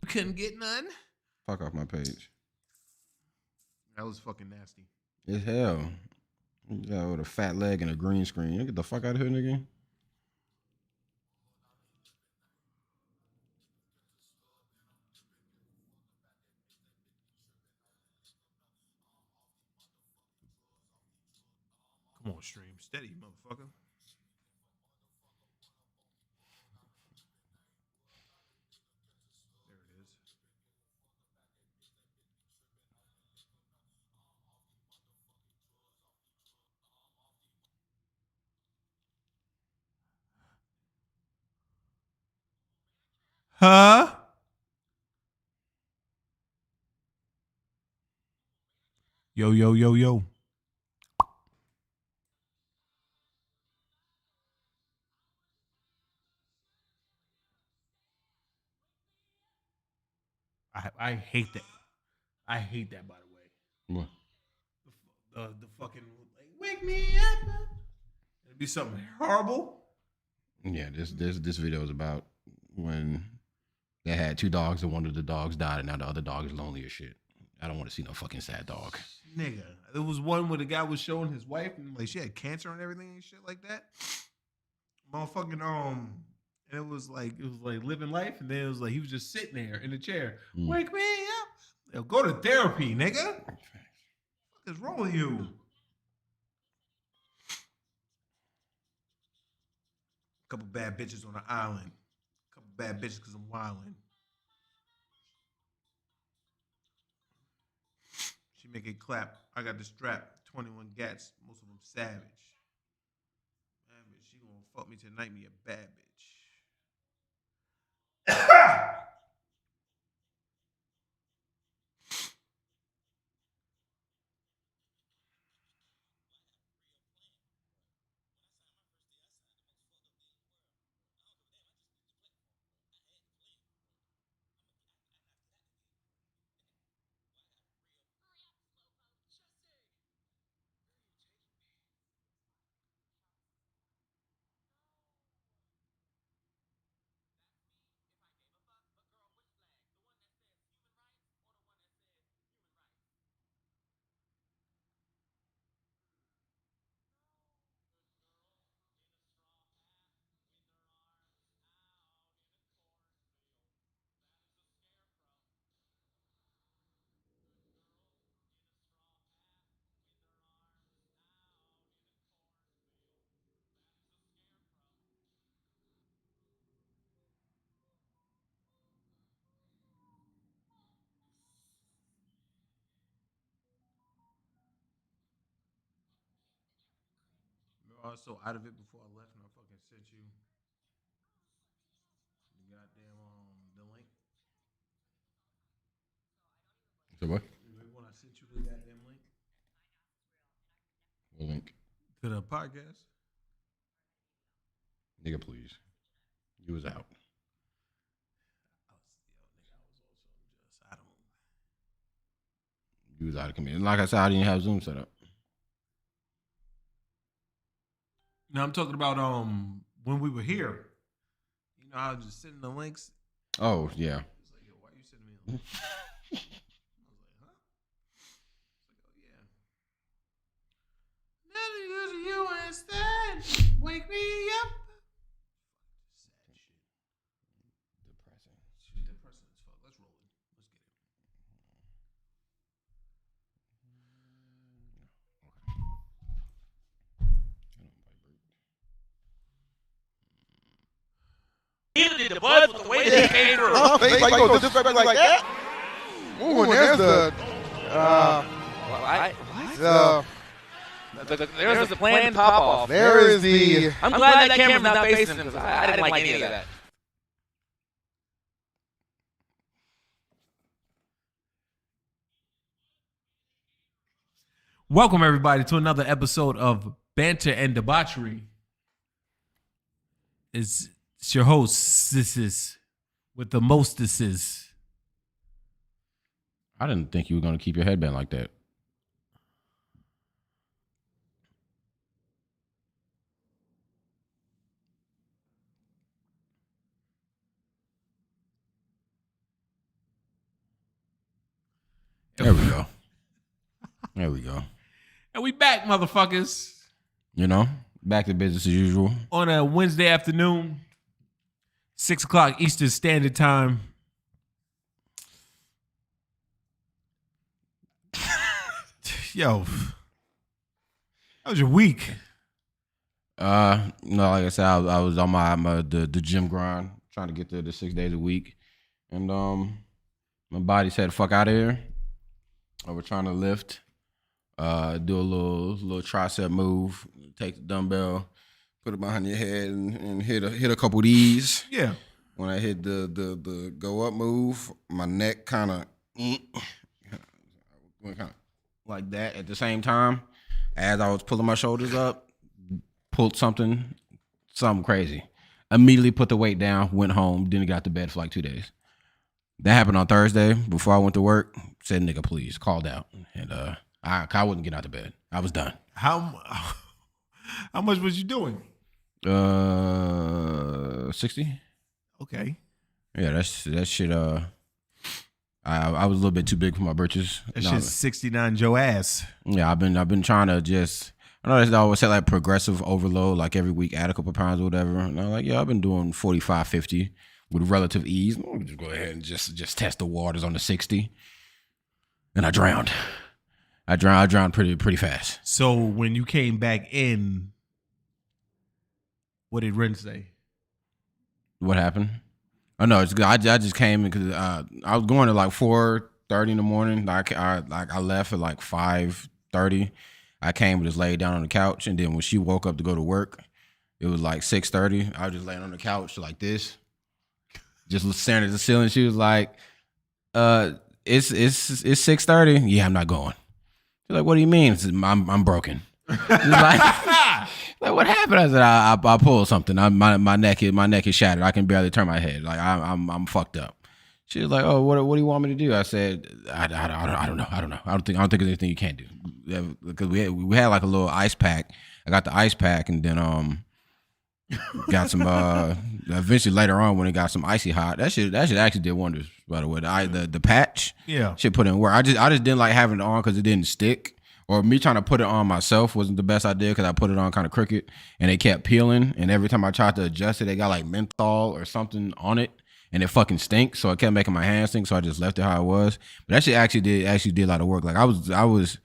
Couldn't get none. Fuck off my page. That was fucking nasty. It's hell. Yeah, with a fat leg and a green screen. You get the fuck out of here, nigga. Come on, stream. Steady, motherfucker. There it is. Huh? Yo, yo, yo, yo. I hate that. I hate that, by the way. What? The fucking, like, wake me up. It'd be something horrible. Yeah, this video is about when they had two dogs and one of the dogs died and now the other dog is lonely as shit. I don't want to see no fucking sad dog. Nigga. There was one where the guy was showing his wife and like she had cancer and everything and shit like that. Motherfucking and it was like living life, and then it was like he was just sitting there in the chair. Wake me up. Yo, go to therapy, nigga. What is wrong with you? Couple bad bitches on the island. Couple bad bitches because I'm wildin'. She make it clap. I got the strap. 21 gats. Most of them savage. Man, but she gonna fuck me tonight. Me a bad bitch. I was so out of it before I left, and I fucking sent you the goddamn the link. So what? Remember when I sent you the goddamn link What link? to the podcast? Nigga, please. You was out. I don't. You was out of commission. Like I said, I didn't have Zoom set up. No, I'm talking about when we were here. You know, I was just sending the links. Oh, yeah. It's like, yo, why are you sending me a link? I was like, huh? It's like, oh yeah. Nothing good to you instead. Wake me up. Sad shit. Depressing. Shit, depressing as fuck. Let's roll it. Let's get it. The buzz with the way they came through. Like, you go disrespect like that? Ooh, and there's the There's the planned pop off. there is the I'm glad that camera's not facing him because I didn't like any of that. Welcome everybody to another episode of Banter and Debauchery. It's your host, this is with the mostesses. I didn't think you were going to keep your headband like that. There we go. And we back, motherfuckers. You know, back to business as usual. On a Wednesday afternoon, 6 o'clock Eastern Standard Time. Yo, how was your week? Like I said, I was on the gym grind, trying to get to the 6 days a week, and my body said, "Fuck out of here." I was trying to lift, do a little tricep move, take the dumbbell, put it behind your head, and hit a couple of these. Yeah. When I hit the go up move, my neck kind of like that at the same time. As I was pulling my shoulders up, pulled something crazy. Immediately put the weight down, went home, didn't get out to bed for like 2 days. That happened on Thursday before I went to work. Said, "Nigga, please," called out. And I wouldn't get out of bed. I was done. How much was you doing? 60. Okay. Yeah, that shit. I was a little bit too big for my britches. That shit's 69 Joe ass. Yeah, I've been trying to just. I know they always say like progressive overload, like every week add a couple pounds or whatever. And I'm like, yeah, I've been doing 45, 50 with relative ease. I'll just go ahead and just test the waters on the 60. And I drowned. I drowned pretty fast. So when you came back in, what did Ren say? What happened? Oh no, it's good. I just came because I was going at like 4:30 in the morning. I left at like 5:30. I came and just laid down on the couch, and then when she woke up to go to work, it was like 6:30. I was just laying on the couch like this, just staring at the ceiling. She was like, "It's 6:30. Yeah, I'm not going." She's like, "What do you mean?" I said, I'm broken. Like, what happened? I said, I pulled something. My neck is shattered. I can barely turn my head. Like I'm fucked up. She was like, "Oh, what do you want me to do?" I said, I don't know. I don't think there's anything you can't do, because we had like a little ice pack. I got the ice pack, and then got some. Eventually later on, when it got some icy hot, that shit actually did wonders. By the way, the patch, yeah, shit put in work. I just didn't like having it on because it didn't stick. Or me trying to put it on myself wasn't the best idea because I put it on kind of crooked and it kept peeling. And every time I tried to adjust it, it got like menthol or something on it, and it fucking stinks. So it kept making my hands stink. So I just left it how it was. But that shit actually did a lot of work. Like I was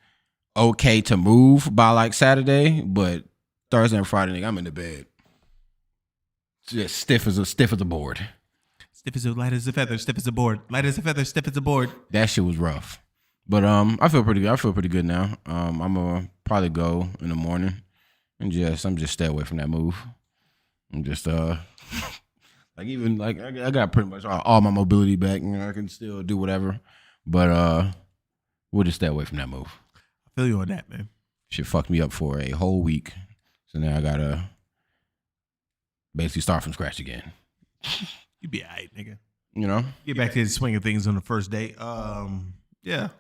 okay to move by like Saturday, but Thursday and Friday, nigga, I'm in the bed, just stiff as a board. Stiff as light as a feather, stiff as a board. Light as a feather, stiff as a board. That shit was rough. But I feel pretty good. I feel pretty good now. I'm gonna probably go in the morning and I'm just stay away from that move. I'm just like even like I got pretty much all my mobility back, and I can still do whatever. But we'll just stay away from that move. I feel you on that, man. Shit fucked me up for a whole week, so now I gotta basically start from scratch again. You be alright, nigga. You know, Get back to the swing of things on the first day. Yeah.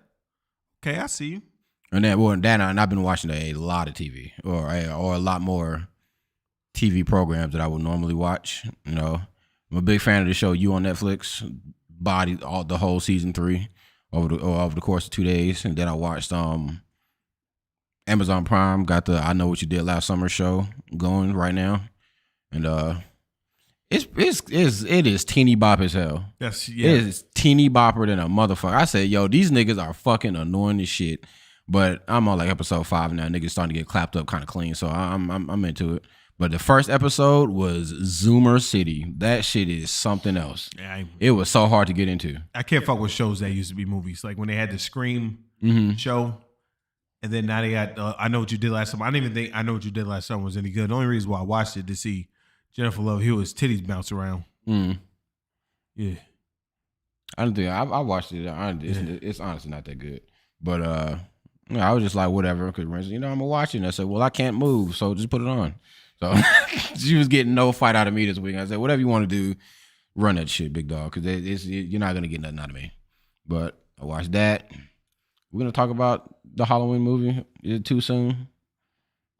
Okay, I see you. And I've been watching a lot of TV or a lot more TV programs that I would normally watch. You know, I'm a big fan of the show You on Netflix. Bodied the whole season 3 over the course of 2 days, and then I watched Amazon Prime got the I Know What You Did Last Summer show going right now, and it is teeny bop as hell. Yes, yeah. It is teeny bopper than a motherfucker. I said, yo, these niggas are fucking annoying as shit. But I'm on like episode 5 now. Niggas starting to get clapped up kind of clean, so I'm into it. But the first episode was Zoomer City. That shit is something else. Yeah, it was so hard to get into. I can't fuck with shows that used to be movies. Like when they had the Scream show, and then now they got I Know What You Did Last Summer. I didn't even think I Know What You Did Last Summer was any good. The only reason why I watched it to see Jennifer Love Hewitt's titties bounce around. Yeah. I don't think I watched it. It's honestly not that good. But I was just like, whatever. Because I'm gonna watch it. And I said, well, I can't move, so just put it on. So she was getting no fight out of me this week. I said, whatever you want to do, run that shit, big dog. Because you're not gonna get nothing out of me. But I watched that. We're gonna talk about the Halloween movie. Is it too soon?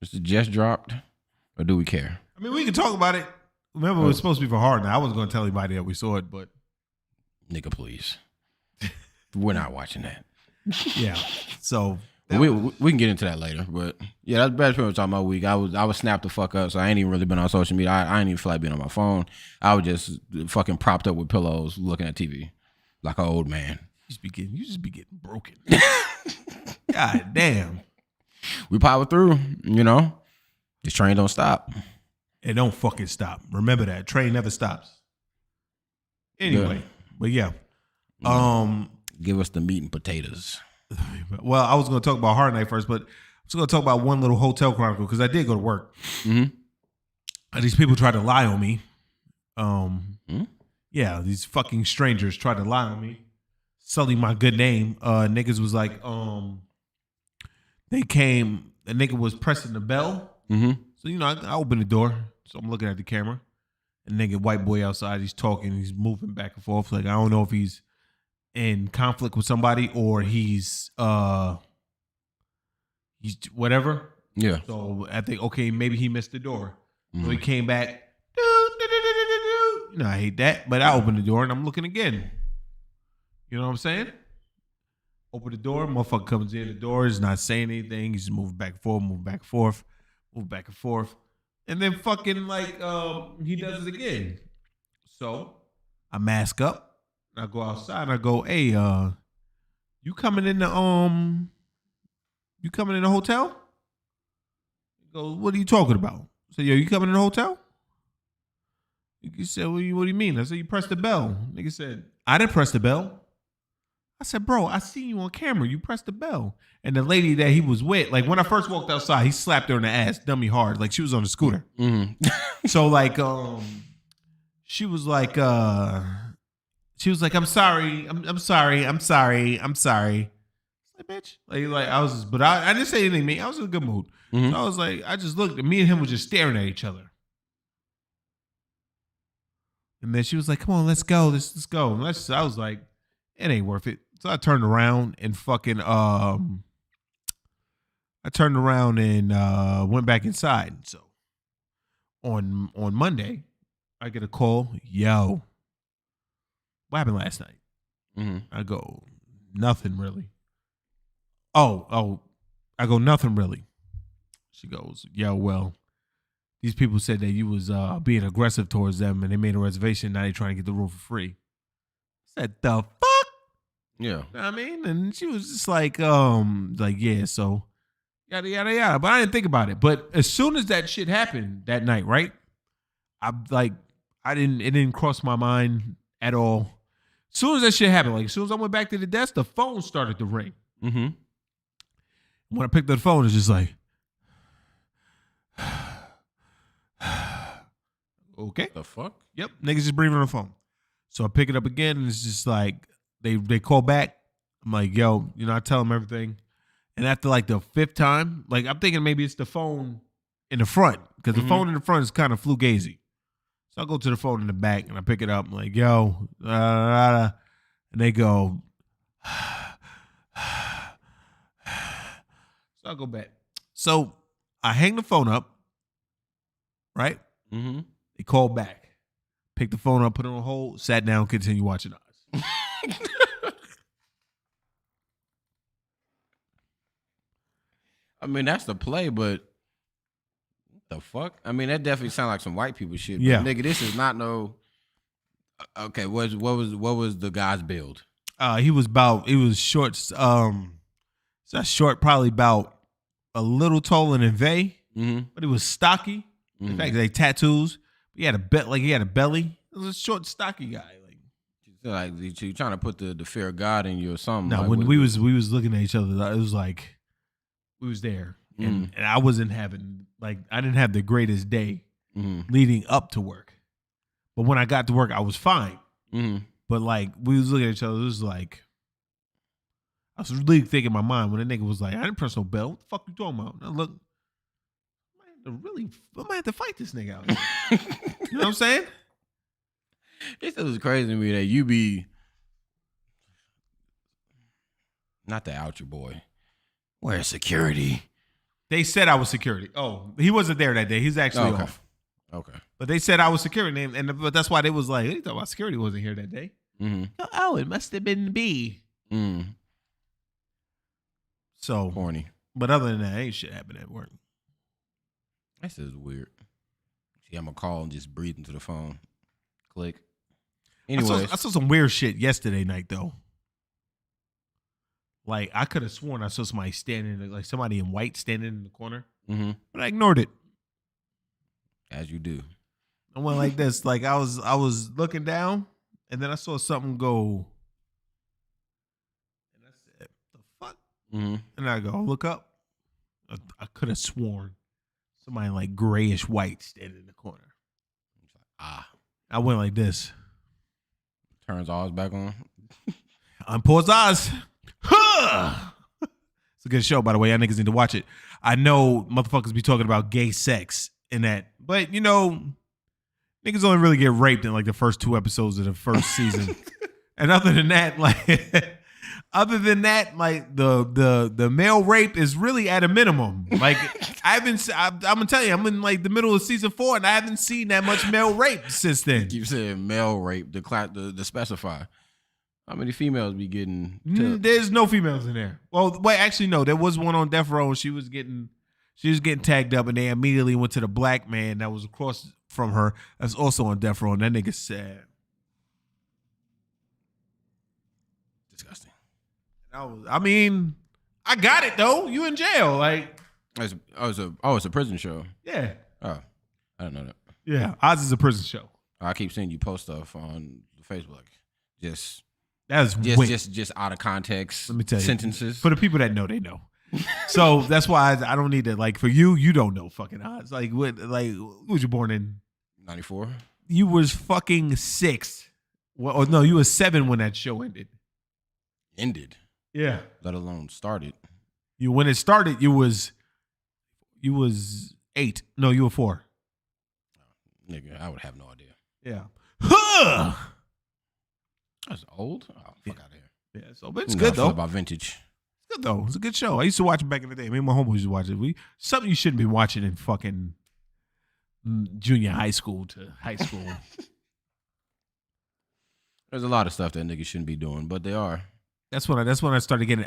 Is it just dropped, or do we care? I mean, we can talk about it. Remember, it was supposed to be for hard. Now I wasn't gonna tell anybody that we saw it, but nigga, please, we're not watching that. Yeah. So We can get into that later, but yeah, that's pretty much all my week. I was snapped the fuck up, so I ain't even really been on social media. I ain't even feel like being on my phone. I was just fucking propped up with pillows, looking at TV like an old man. You just be getting broken. God damn. We power through, you know. This train don't stop. It don't fucking stop. Remember that. Train never stops. Anyway, but yeah. Give us the meat and potatoes. Well, I was going to talk about Hard Night first, but I was going to talk about one little hotel chronicle because I did go to work. And these people tried to lie on me. Yeah, these fucking strangers tried to lie on me, sully my good name. Niggas was like, they came. The nigga was pressing the bell. So I opened the door, so I'm looking at the camera. And nigga, white boy outside, he's talking, he's moving back and forth. Like I don't know if he's in conflict with somebody or he's whatever. Yeah. So I think okay, maybe he missed the door. So he came back. I hate that, but I opened the door and I'm looking again. You know what I'm saying? Open the door, motherfucker comes in the door, is not saying anything. He's just moving back and forth, moving back and forth, moving back and forth. And then fucking like he does it again. So I mask up. I go outside and I go, hey, you coming in the hotel? He goes, what are you talking about? I said, yo, you coming in the hotel? He said, what do you mean? I said, you pressed the bell. Nigga said, I didn't press the bell. I said, bro, I seen you on camera. You pressed the bell. And the lady that he was with, like when I first walked outside, he slapped her in the ass, dummy hard, like she was on a scooter. So like, she was like, I'm sorry. I'm sorry. I'm sorry. I'm sorry. Like, bitch. Like I was just, but I didn't say anything to me. I was in a good mood. So I was like, I just looked, and me and him were just staring at each other. And then she was like, come on, let's go. Let's go. And I was like, it ain't worth it. So I turned around and fucking went back inside. So on Monday, I get a call. Yo, what happened last night? I go, nothing really. Oh, I go, nothing really. She goes, yo, well, these people said that you was being aggressive towards them and they made a reservation. Now they trying to get the room for free. I said, the fuck? Yeah. You know what I mean? And she was just like, yeah, so yada, yada, yada. But I didn't think about it. But as soon as that shit happened that night, right? It didn't cross my mind at all. As soon as that shit happened, like as soon as I went back to the desk, the phone started to ring. When I picked up the phone, it's just like, okay. The fuck? Yep. Niggas just breathing on the phone. So I pick it up again and it's just like, they call back. I'm like, yo, I tell them everything. And after like the fifth time, like I'm thinking maybe it's the phone in the front because the phone in the front is kind of fugazi. So I go to the phone in the back and I pick it up. I'm like, yo, and they go, so I go back. So I hang the phone up, right? They call back, pick the phone up, put it on hold, sat down, continue watching Oz. I mean, that's the play, but what the fuck? I mean, that definitely sounds like some white people shit. But Yeah. nigga, this is not no. Okay, what was the guy's build? He was short. Short, probably about a little taller than Vay, but he was stocky. In fact, they tattoos. He had a belly. It was a short, stocky guy. Like you trying to put the fear of God in you or something. No, like, when we was looking at each other, it was like we was there, and I wasn't having I didn't have the greatest day leading up to work, but when I got to work, I was fine. But like we was looking at each other, it was like I was really thinking in my mind when the nigga was like, I didn't press no bell. What the fuck you talking about? And I look, I might have to fight this nigga out. You know what I'm saying? It was crazy to me that you be not the out your boy. Where's security? They said I was security. Oh, he wasn't there that day. He's actually off. Okay. But they said I was security, but that's why they was like, they thought about security wasn't here that day. Oh, it must have been B. So, Corny. but other than that, ain't shit happen at work. This is weird. See, I'm gonna call and just breathe into the phone. Click. Anyways, I saw some weird shit yesterday night though. Like I could have sworn I saw somebody standing, like somebody in white standing in the corner, but I ignored it. As you do. I went like this, like I was looking down, and then I saw something go, and I said, "The fuck?" And I go look up. I could have sworn somebody like grayish white standing in the corner. I went like this. Turns ours back on. Unpause eyes. It's a good show, by the way. Y'all niggas need to watch it. I know motherfuckers be talking about gay sex and that, but you know, niggas only really get raped in like the first 2 episodes of the first season. And other than that, like the male rape is really at a minimum. Like I'm gonna tell you, I'm in like the middle of season 4 and I haven't seen that much male rape since then. You said male rape, the specify. How many females be getting? There's no females in there. Well, wait, actually no. There was one on death row. She was getting tagged up, and they immediately went to the black man that was across from her. That's also on death row, and that nigga sad. Disgusting. I mean, I got it though. You in jail, like? It's a prison show. Yeah. Oh, I didn't know that. Yeah, Oz is a prison show. I keep seeing you post stuff on Facebook, just out of context. Let me tell you, sentences. For the people that know, they know. So that's why I don't need to, like, for you don't know fucking odds. Like, who was you born in? 94. You was fucking 6. Well, or no, you was 7 when that show ended. Ended. Yeah. Let alone started. When it started, you was 8. No, you were 4. Nigga, I would have no idea. Yeah. That's old. Oh, fuck out of here. Yeah, so but it's good though. About vintage. It's good though. It's a good show. I used to watch it back in the day. Me and my homeboys used to watch it. Something you shouldn't be watching in fucking junior high school to high school. There's a lot of stuff that niggas shouldn't be doing, but they are. That's when I started getting.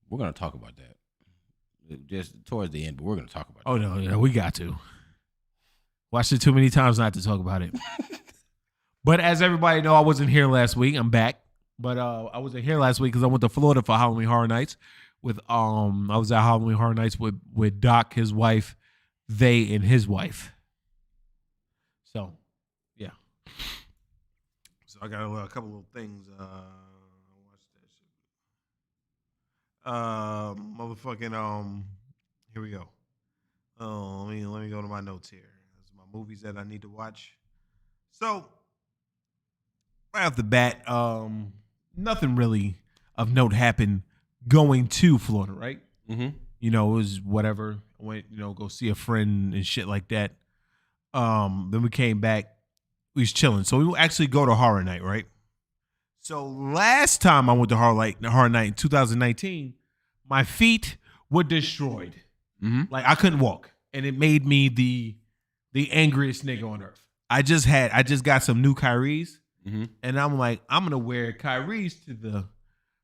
We're gonna talk about that just towards the end, but we're gonna talk about. Oh no, we got to. Watched it too many times not to talk about it. But as everybody know, I wasn't here last week. I'm back. But I wasn't here last week because I went to Florida for Halloween Horror Nights. I was at Halloween Horror Nights with Doc, his wife, they, and his wife. So, yeah. So I got a couple little things. Watch that shit. Motherfucking here we go. Let me go to my notes here. Movies that I need to watch. So, right off the bat, nothing really of note happened going to Florida, right? Mm-hmm. You know, it was whatever. I went, go see a friend and shit like that. Then we came back. We was chilling. So we actually go to Horror Night, right? So last time I went to Horror Night in 2019, my feet were destroyed. Mm-hmm. Like I couldn't walk. And it made me the angriest nigga on earth. I just got some new Kyries, and I'm like, I'm gonna wear Kyries to the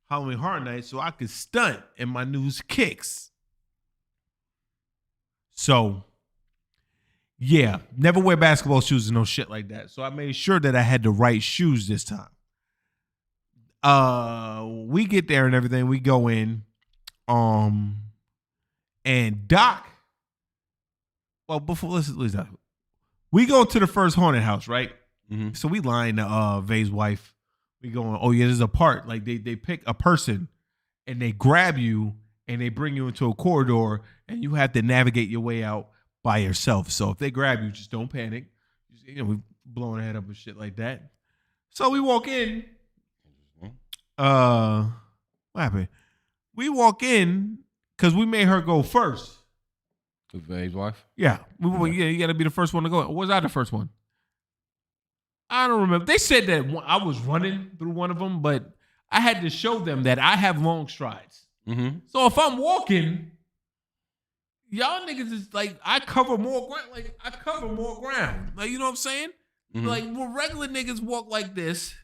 Halloween Horror Night so I could stunt in my new kicks. So, yeah, never wear basketball shoes and no shit like that. So I made sure that I had the right shoes this time. We get there and everything. We go in, and Doc. Well, before listen, we go to the first haunted house, right? Mm-hmm. So we line Vay's wife. We going, oh yeah, there's a part. Like they pick a person and they grab you and they bring you into a corridor and you have to navigate your way out by yourself. So if they grab you, just don't panic. We blowing head up and shit like that. So we walk in. What happened? We walk in because we made her go first. Vay's wife? Yeah. You got to be the first one to go. Or was I the first one? I don't remember. They said that I was running through one of them, but I had to show them that I have long strides. Mm-hmm. So if I'm walking, y'all niggas is like, I cover more ground. Like, you know what I'm saying? Mm-hmm. Like, when regular niggas walk like this,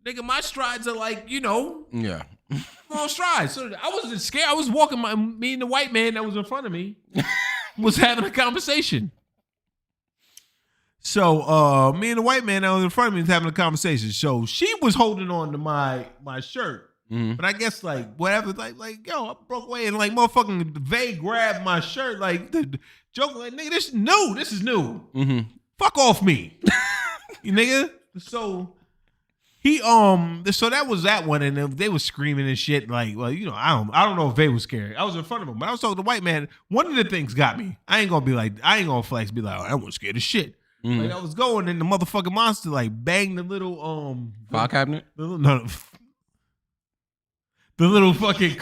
Nigga, my strides are like, Yeah. long strides. So I wasn't scared. I was walking. Me and the white man that was in front of me was having a conversation. So me and the white man that was in front of me was having a conversation. So she was holding on to my shirt. Mm-hmm. But I guess like whatever, like yo, I broke away and like motherfucking Vay grabbed my shirt. Like the joke, like nigga, this is new. This is new. Mm-hmm. Fuck off me, you nigga. So he so that was that one, and they was screaming and shit. Like, well, I don't know if Vay was scared. I was in front of him, but I was talking to the white man. One of the things got me. I ain't gonna flex. Be like, oh, I wasn't scared of shit. Mm-hmm. Like I was going, and the motherfucking monster like banged the little file cabinet. The little fucking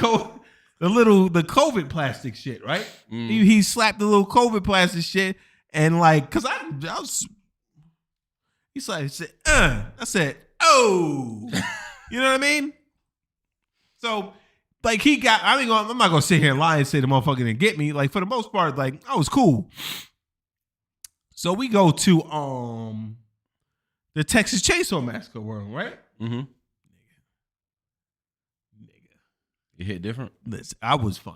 the COVID plastic shit, right? Mm. He slapped the little COVID plastic shit, and like, cause I was, he said, I said, oh, you know what I mean? So, like, I'm not gonna sit here and lie and say the motherfucker didn't get me. Like, for the most part, like, I was cool. So we go to the Texas Chainsaw Massacre world, right? Mm-hmm. You hit different? Listen, I was fine.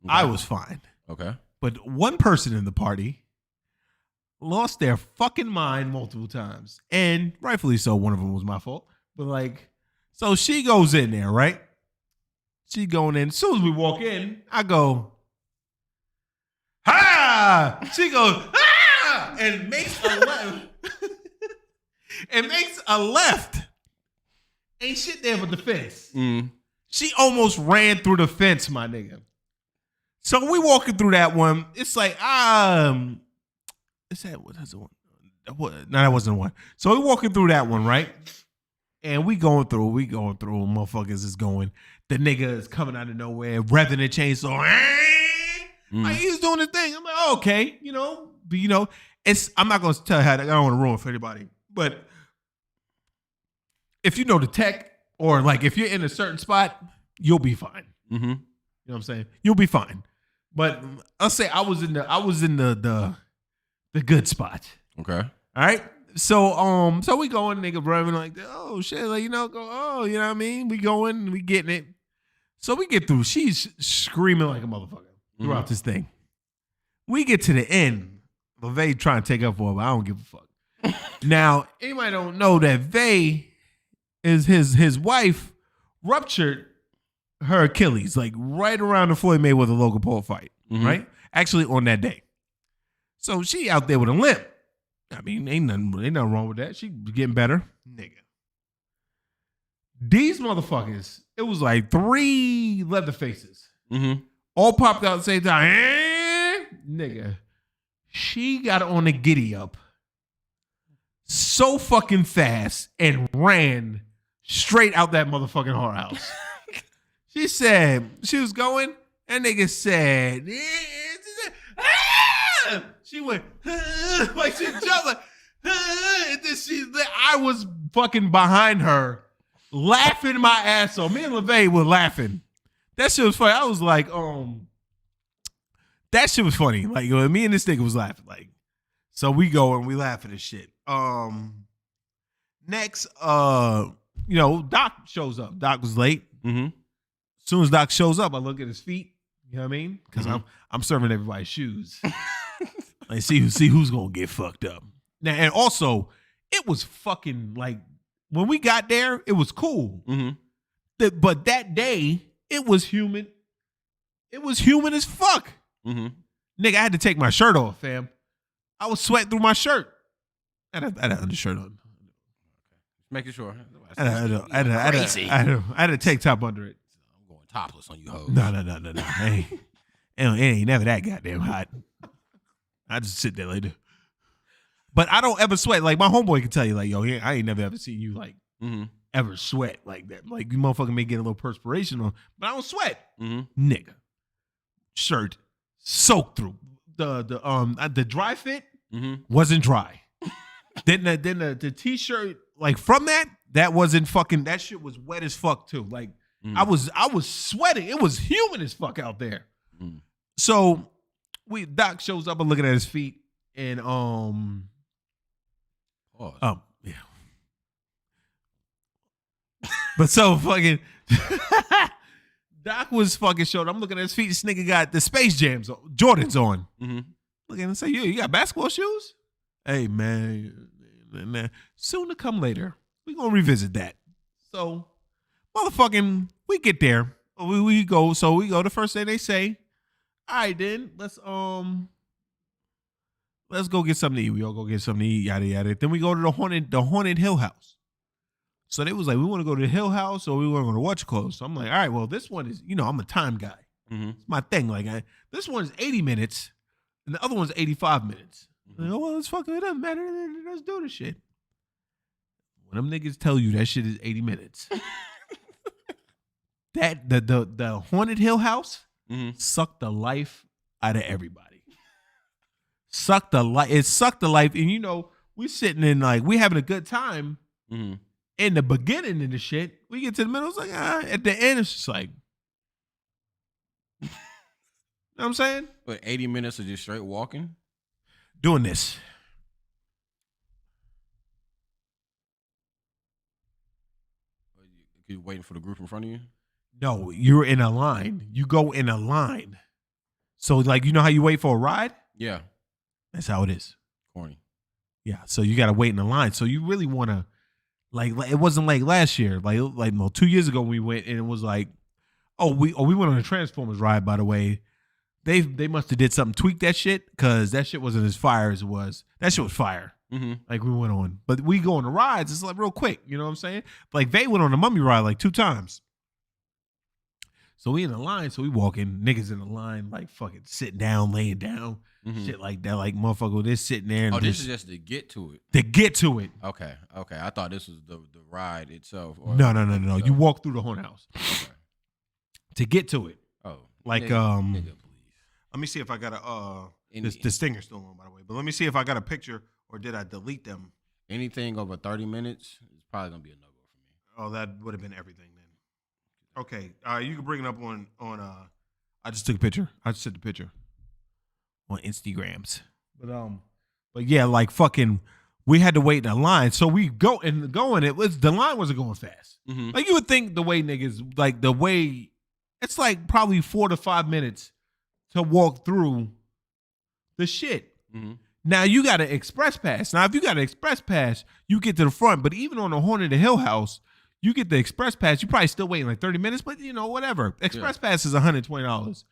Okay. I was fine. Okay. But one person in the party lost their fucking mind multiple times. And rightfully so, one of them was my fault. But like, so she goes in there, right? She going in. As soon as we walk in, I go, ha! She goes, ha! And makes a left. And makes a left. Ain't shit there but the fence. Mm. She almost ran through the fence, my nigga. So we walking through that one. It's like, is that what? That's the one. No, that wasn't the one. So we walking through that one, right? And we going through. Motherfuckers is going. The nigga is coming out of nowhere, revving the chainsaw. Like, he's doing his thing. I'm like, oh, okay, but it's. I'm not gonna tell you how. I don't want to ruin for anybody, but if you know the tech. Or like if you're in a certain spot, you'll be fine. Mm-hmm. You know what I'm saying? You'll be fine. But I'll say I was in the good spot. Okay. All right. So we going, nigga, running like, oh shit, like go, oh, you know what I mean? We going, we getting it. So we get through. She's screaming like a motherfucker throughout this thing. We get to the end. But Vay trying to take up for her, but I don't give a fuck. Now, anybody don't know that Vay is his wife ruptured her Achilles, like right around the Floyd Mayweather Logan Paul fight, right? Actually, on that day. So she out there with a limp. I mean, ain't nothing wrong with that. She getting better, nigga. These motherfuckers, it was like 3 leather faces, all popped out at the same time. Nigga, she got on the giddy up so fucking fast and ran straight out that motherfucking whorehouse. She said, she was going, and nigga said, ah! She went, like she jumped like, and then I was fucking behind her, laughing my ass off. Me and LeVay were laughing. That shit was funny. I was like, that shit was funny. Like, me and this nigga was laughing. Like, so we go and we laugh at this shit. Next, Doc shows up. Doc was late. As soon as Doc shows up, I look at his feet. You know what I mean? Because I'm serving everybody's shoes. Like see who's gonna get fucked up. Now, and also, it was fucking like when we got there, it was cool. But that day, it was humid. It was humid as fuck. Nigga, I had to take my shirt off, fam. I was sweating through my shirt. I had an undershirt on. Making sure. I had a tank top under it. I'm going topless on you hoes. No. It ain't never that goddamn hot. I just sit there later. But I don't ever sweat. Like my homeboy can tell you, like, yo, I ain't never ever seen you like ever sweat like that. Like you motherfucker may get a little perspiration on, but I don't sweat. Nigga. Shirt soaked through. The dry fit wasn't dry. Then the t-shirt, like from that wasn't fucking, that shit was wet as fuck too. Like I was sweating. It was humid as fuck out there. So Doc shows up and looking at his feet and yeah. But so fucking Doc was fucking showed. I'm looking at his feet. This nigga got the Space Jams, Jordans on. Mm-hmm. Looking and say, you got basketball shoes? Hey man, soon to come later. We gonna revisit that. So, motherfucking, we get there. We go. So we go. The first day they say, all right, then let's go get something to eat. We all go get something to eat. Yada yada. Then we go to the haunted Hill House. So they was like, we want to go to the Hill House or we want to go to Watch Clothes. So I'm like, all right, well, this one is, I'm a time guy. Mm-hmm. It's my thing. Like, this one is 80 minutes and the other one's 85 minutes. Mm-hmm. Like, well, let's fucking, it doesn't matter. Let's do the shit. When them niggas tell you that shit is 80 minutes, that the haunted Hill House sucked the life out of everybody. It sucked the life. And we sitting in like, we having a good time. Mm-hmm. In the beginning of the shit, we get to the middle, it's like, at the end, it's just like, you know what I'm saying? But 80 minutes of just straight walking? Doing this. You waiting for the group in front of you? No, you're in a line. You go in a line. So, like, you know how you wait for a ride? Yeah. That's how it is. Corny. Yeah, so you got to wait in a line. So you really want to, like, it wasn't like last year. Like 2 years ago we went and it was like, we went on a Transformers ride, by the way. They must have did something, tweak that shit, because that shit wasn't as fire as it was. That shit was fire. Mm-hmm. Like we went on. But we go on the rides, it's like real quick. You know what I'm saying? Like they went on the Mummy ride like 2 times. So we in the line, so we walking, niggas in the line, like fucking sitting down, laying down, shit like that. Like motherfucker, they're sitting there. And this is just to get to it. To get to it. Okay. I thought this was the ride itself. No. You walk through the haunted house. Okay. To get to it. Oh. Like nigga, please. Let me see if I got the stinger's still on, by the way. But let me see if I got a picture or did I delete them? Anything over 30 minutes is probably gonna be a no-go for me. Oh, that would have been everything then. Okay. You can bring it up on I just took a picture. I just took the picture on Instagrams. But yeah, like fucking we had to wait in a line. So we the line wasn't going fast. Mm-hmm. Like you would think the way niggas, like the way it's like probably 4 to 5 minutes to walk through the shit. Mm-hmm. Now you got an express pass. Now if you got an express pass, you get to the front. But even on the Haunted Hill House, you get the express pass. You probably still waiting like 30 minutes, but whatever. Express pass is $120.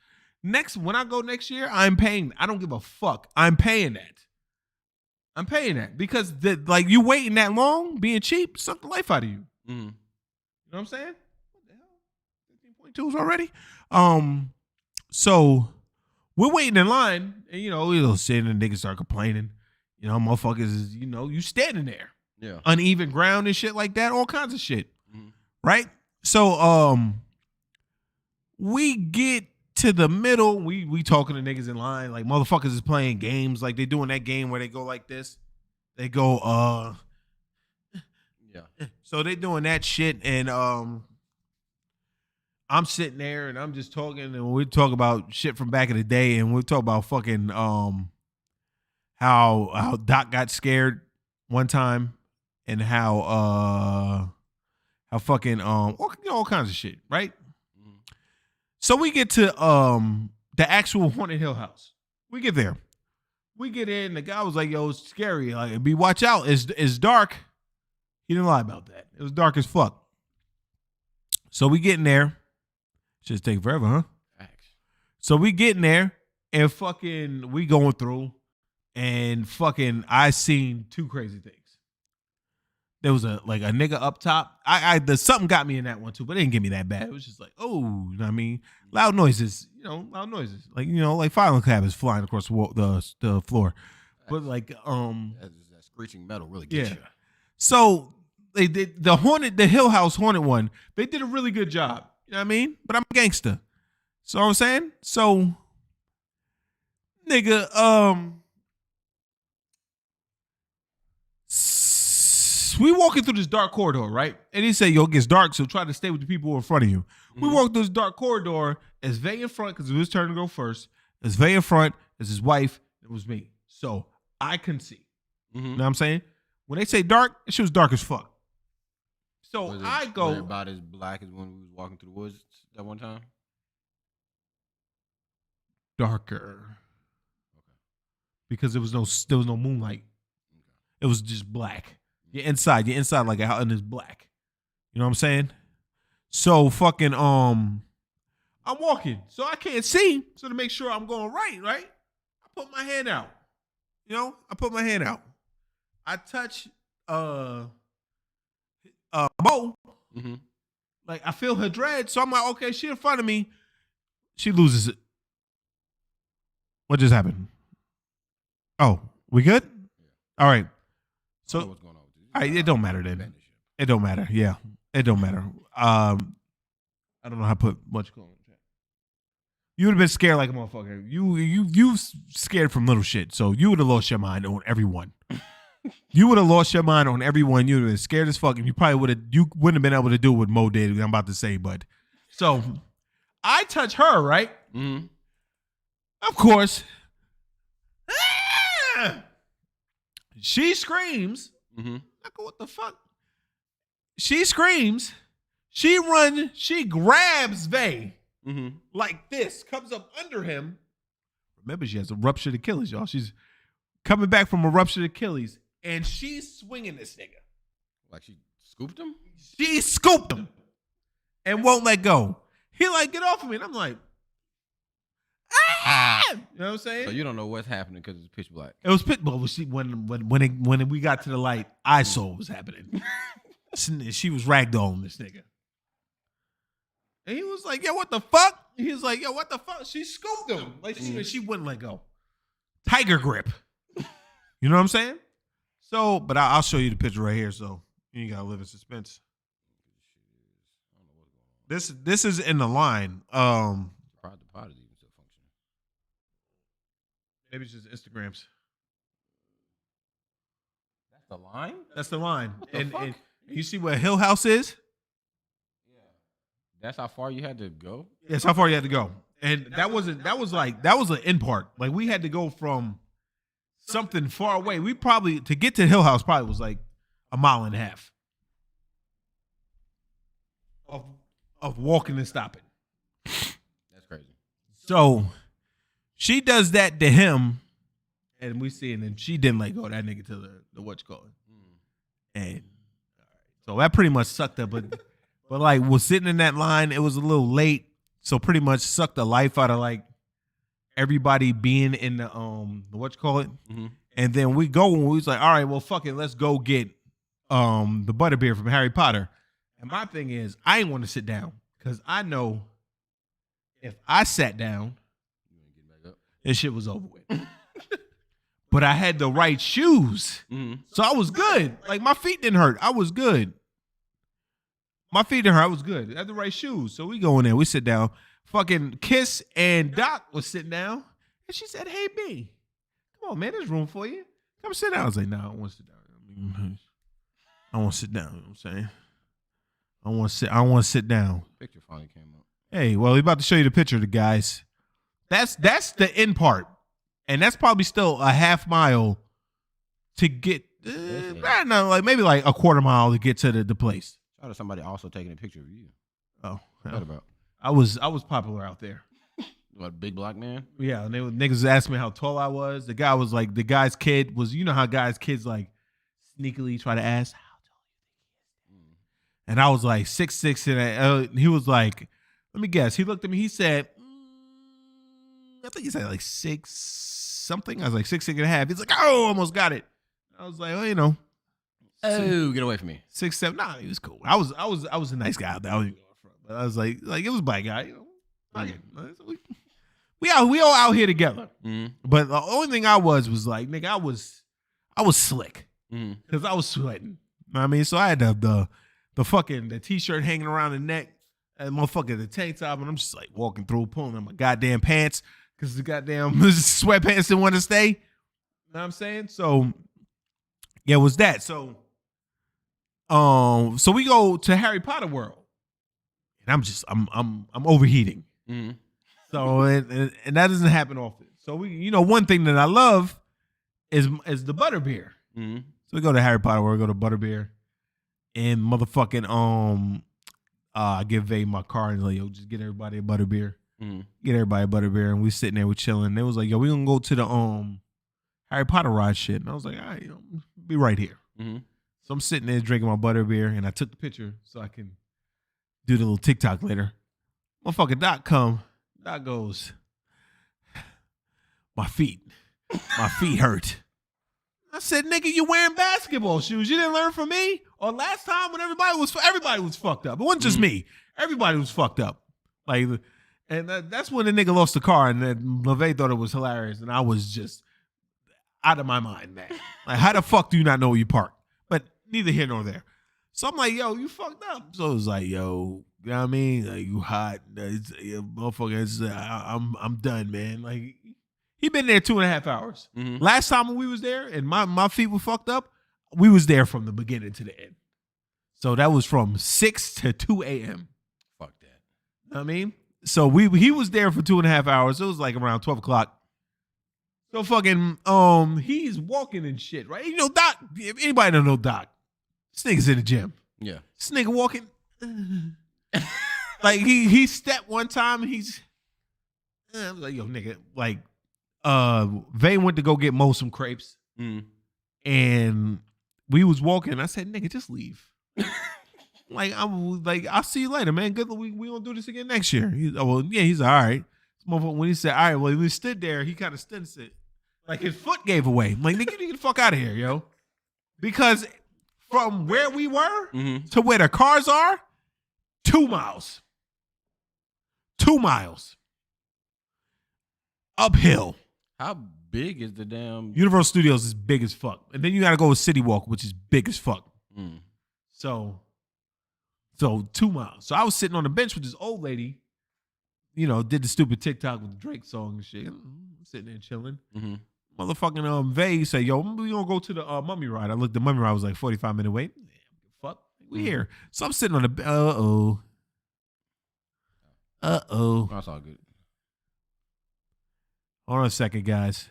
When I go next year, I'm paying. I don't give a fuck. I'm paying that because you waiting that long, being cheap, suck the life out of you. Mm-hmm. You know what I'm saying? What the hell? 15.2s already. So we're waiting in line, and we'll sit and niggas start complaining. Motherfuckers is you standing there. Yeah. Uneven ground and shit like that, all kinds of shit. Mm-hmm. Right? So we get to the middle, we talking to niggas in line, like motherfuckers is playing games, like they doing that game where they go like this. They go yeah. So they doing that shit, and I'm sitting there and I'm just talking, and we talk about shit from back in the day, and we talk about fucking how Doc got scared one time, and how fucking all kinds of shit, right? Mm-hmm. So we get to the actual Haunted Hill House. We get there. We get in, the guy was like, yo, it's scary. Like, watch out. It's dark. He didn't lie about that. It was dark as fuck. So we get in there. Just take forever, huh? Thanks. So we get in there and fucking we going through, and fucking I seen 2 crazy things. There was a nigga up top. Something got me in that one too, but it didn't get me that bad. It was just like, oh, you know what I mean? Loud noises, loud noises. Like filing cabinets flying across the floor. But like that screeching metal really gets you. So they did the Hill House Haunted one. They did a really good job. You know what I mean? But I'm a gangster. So I'm saying? So nigga, we walking through this dark corridor, right? And he said, yo, it gets dark, so try to stay with the people who are in front of you. Mm-hmm. We walk through this dark corridor. It's Vay in front, because it was his turn to go first. It's Vay in front. It's his wife. It was me. So I couldn't see. Mm-hmm. You know what I'm saying? When they say dark, it shit was dark as fuck. So Was I it go about as black as when we was walking through the woods that one time. darker because there was no moonlight. It was just black. You're inside like a house and it's black. You know what I'm saying? So fucking I'm walking, so I can't see. So to make sure I'm going right, I put my hand out. You know, I put my hand out. I touch Mo. Mm-hmm. Like I feel her dread, so I'm like, okay, she in front of me. She loses it. What just happened? Oh, we good? All right. So, what's going on with this? all right, it don't matter then. It don't matter. Yeah, it don't matter. I don't know how to put much going on. You would have been scared like a motherfucker. You scared from little shit, so you would have lost your mind on everyone. You would have lost your mind on everyone. You would have been scared as fuck, and you wouldn't have been able to do what Mo did. I'm about to say, but so I touch her, right? Mm-hmm. Of course. She screams. Mm-hmm. I go, what the fuck? She screams. She runs. She grabs Vay like this, comes up under him. Remember, she has a ruptured Achilles, y'all. She's coming back from a ruptured Achilles, and she's swinging this nigga. Like she scooped him? She scooped him and won't let go. He like, get off of me. And I'm like, ah! You know what I'm saying? So you don't know what's happening because it's pitch black. It was Pitbull. When we got to the light, I saw what was happening. She was ragdolling this nigga. And he was like, yo, what the fuck? He was like, yo, what the fuck? She scooped him. Like she wouldn't let go. Tiger grip. You know what I'm saying? So, but I'll show you the picture right here, so you ain't gotta live in suspense. This is in the line. The pod is even still functioning. Maybe it's just Instagrams. That's the line? That's the line. The fuck? And you see where Hill House is? That's how far you had to go? Yes, how far you had to go. And that was an end part. Like we had to go from something far away. We probably, to get to Hill House, probably was like a mile and a half of walking and stopping. That's crazy. So she does that to him, and we see, and then she didn't let go of that nigga to the what you call it. And so that pretty much sucked up, but like was sitting in that line, it was a little late, so pretty much sucked the life out of like everybody being in the what you call it. Mm-hmm. And then we go and we was like, all right, well fuck it, let's go get the butterbeer from Harry Potter. And my thing is, I ain't want to sit down because I know if I sat down, this shit was over with. But I had the right shoes. Mm-hmm. So I was good. Like my feet didn't hurt. I was good. My feet didn't hurt. I was good. I had the right shoes. So we go in there. We sit down. Fucking Kiss and Doc was sitting down. And she said, hey, B, come on, man. There's room for you. Come sit down. I was like, no, I don't want to sit down. I want to sit down. You know what I'm saying? I want to sit down. Picture finally came up. Hey, well, we're about to show you the picture of the guys. That's the end part. And that's probably still a half mile to get, I don't know, like maybe like a quarter mile to get to the place. Shout out to somebody also taking a picture of you. Oh, What yeah. about? I was popular out there. What, big black man? Yeah, and niggas asked me how tall I was. The guy was like, the guy's kid was, you know how guys' kids like sneakily try to ask, how tall you think he is? And I was like 6'6", and he was like, let me guess. He looked at me, he said, I think he said like 6 something. I was like 6'6.5". He's like, oh, almost got it. I was like, well, you know. Oh, get away from me. 6'7". Nah, he was cool. I was a nice guy out there. I was, but I was like it was a black guy, you know. We all out here together. Mm-hmm. But the only thing I was like, nigga, I was slick Mm-hmm. because I was sweating. You know what I mean, so I had the fucking the t-shirt hanging around the neck, and motherfucker the tank top, and I'm just like walking through, pulling on my goddamn pants because the goddamn sweatpants didn't want to stay. You know what I'm saying? So yeah, it was that. So so we go to Harry Potter World, and I'm overheating. Mm-hmm. So and that doesn't happen often. So we, you know, one thing that I love is the butterbeer. Mm-hmm. So we go to Harry Potter World, go to butterbeer, And motherfucking I give Vay my car and like, yo, just get everybody a butterbeer. Get everybody a butterbeer, and we sitting there, we chilling. And they was like, yo, we gonna go to the Harry Potter ride shit. And I was like, all right, you know, be right here. So I'm sitting there drinking my butterbeer, and I took the picture so I can do the little TikTok later. Motherfucker Doc come. Doc goes, my feet hurt. I said, nigga, you wearing basketball shoes. You didn't learn from me? Or last time when everybody was fucked up. It wasn't just me. Everybody was fucked up. Like, and that's when the nigga lost the car, and then LeVay thought it was hilarious, and I was just out of my mind, man. Like, how the fuck do you not know where you parked? But neither here nor there. So I'm like, yo, you fucked up. So it was like, yo, you know what I mean? Like, you hot. Motherfucker, I'm done, man. Like, he been there 2.5 hours. Last time when we was there and my feet were fucked up, we was there from the beginning to the end. So that was from 6 to 2 a.m. Fuck that. Know what I mean? So he was there for 2.5 hours. It was like around 12 o'clock. So fucking he's walking and shit, right? You know, Doc, if anybody don't know Doc, this nigga's in the gym. Yeah. This nigga walking. Like he stepped one time and I was like, yo, nigga, like Vay went to go get Mo some crepes. And we was walking. I said, nigga, just leave. I'll see you later, man. Good, we gonna do this again next year. He's all right. When he said, all right, well, we stood there, he kind of stood and said, like his foot gave away. I'm like, nigga, you get the fuck out of here, yo. Because from where we were to where the cars are, 2 miles. 2 miles. Uphill. How big is the damn Universal Studios is big as fuck. And then you gotta go with City Walk, which is big as fuck. So 2 miles. So I was sitting on the bench with this old lady, you know, did the stupid TikTok with the Drake song and shit. I'm sitting there chilling. Motherfucking Vay said, yo, we gonna go to the Mummy ride. I looked, the Mummy ride was like 45-minute wait. Fuck, we here. So I'm sitting on the That's all good. Hold on a second, guys.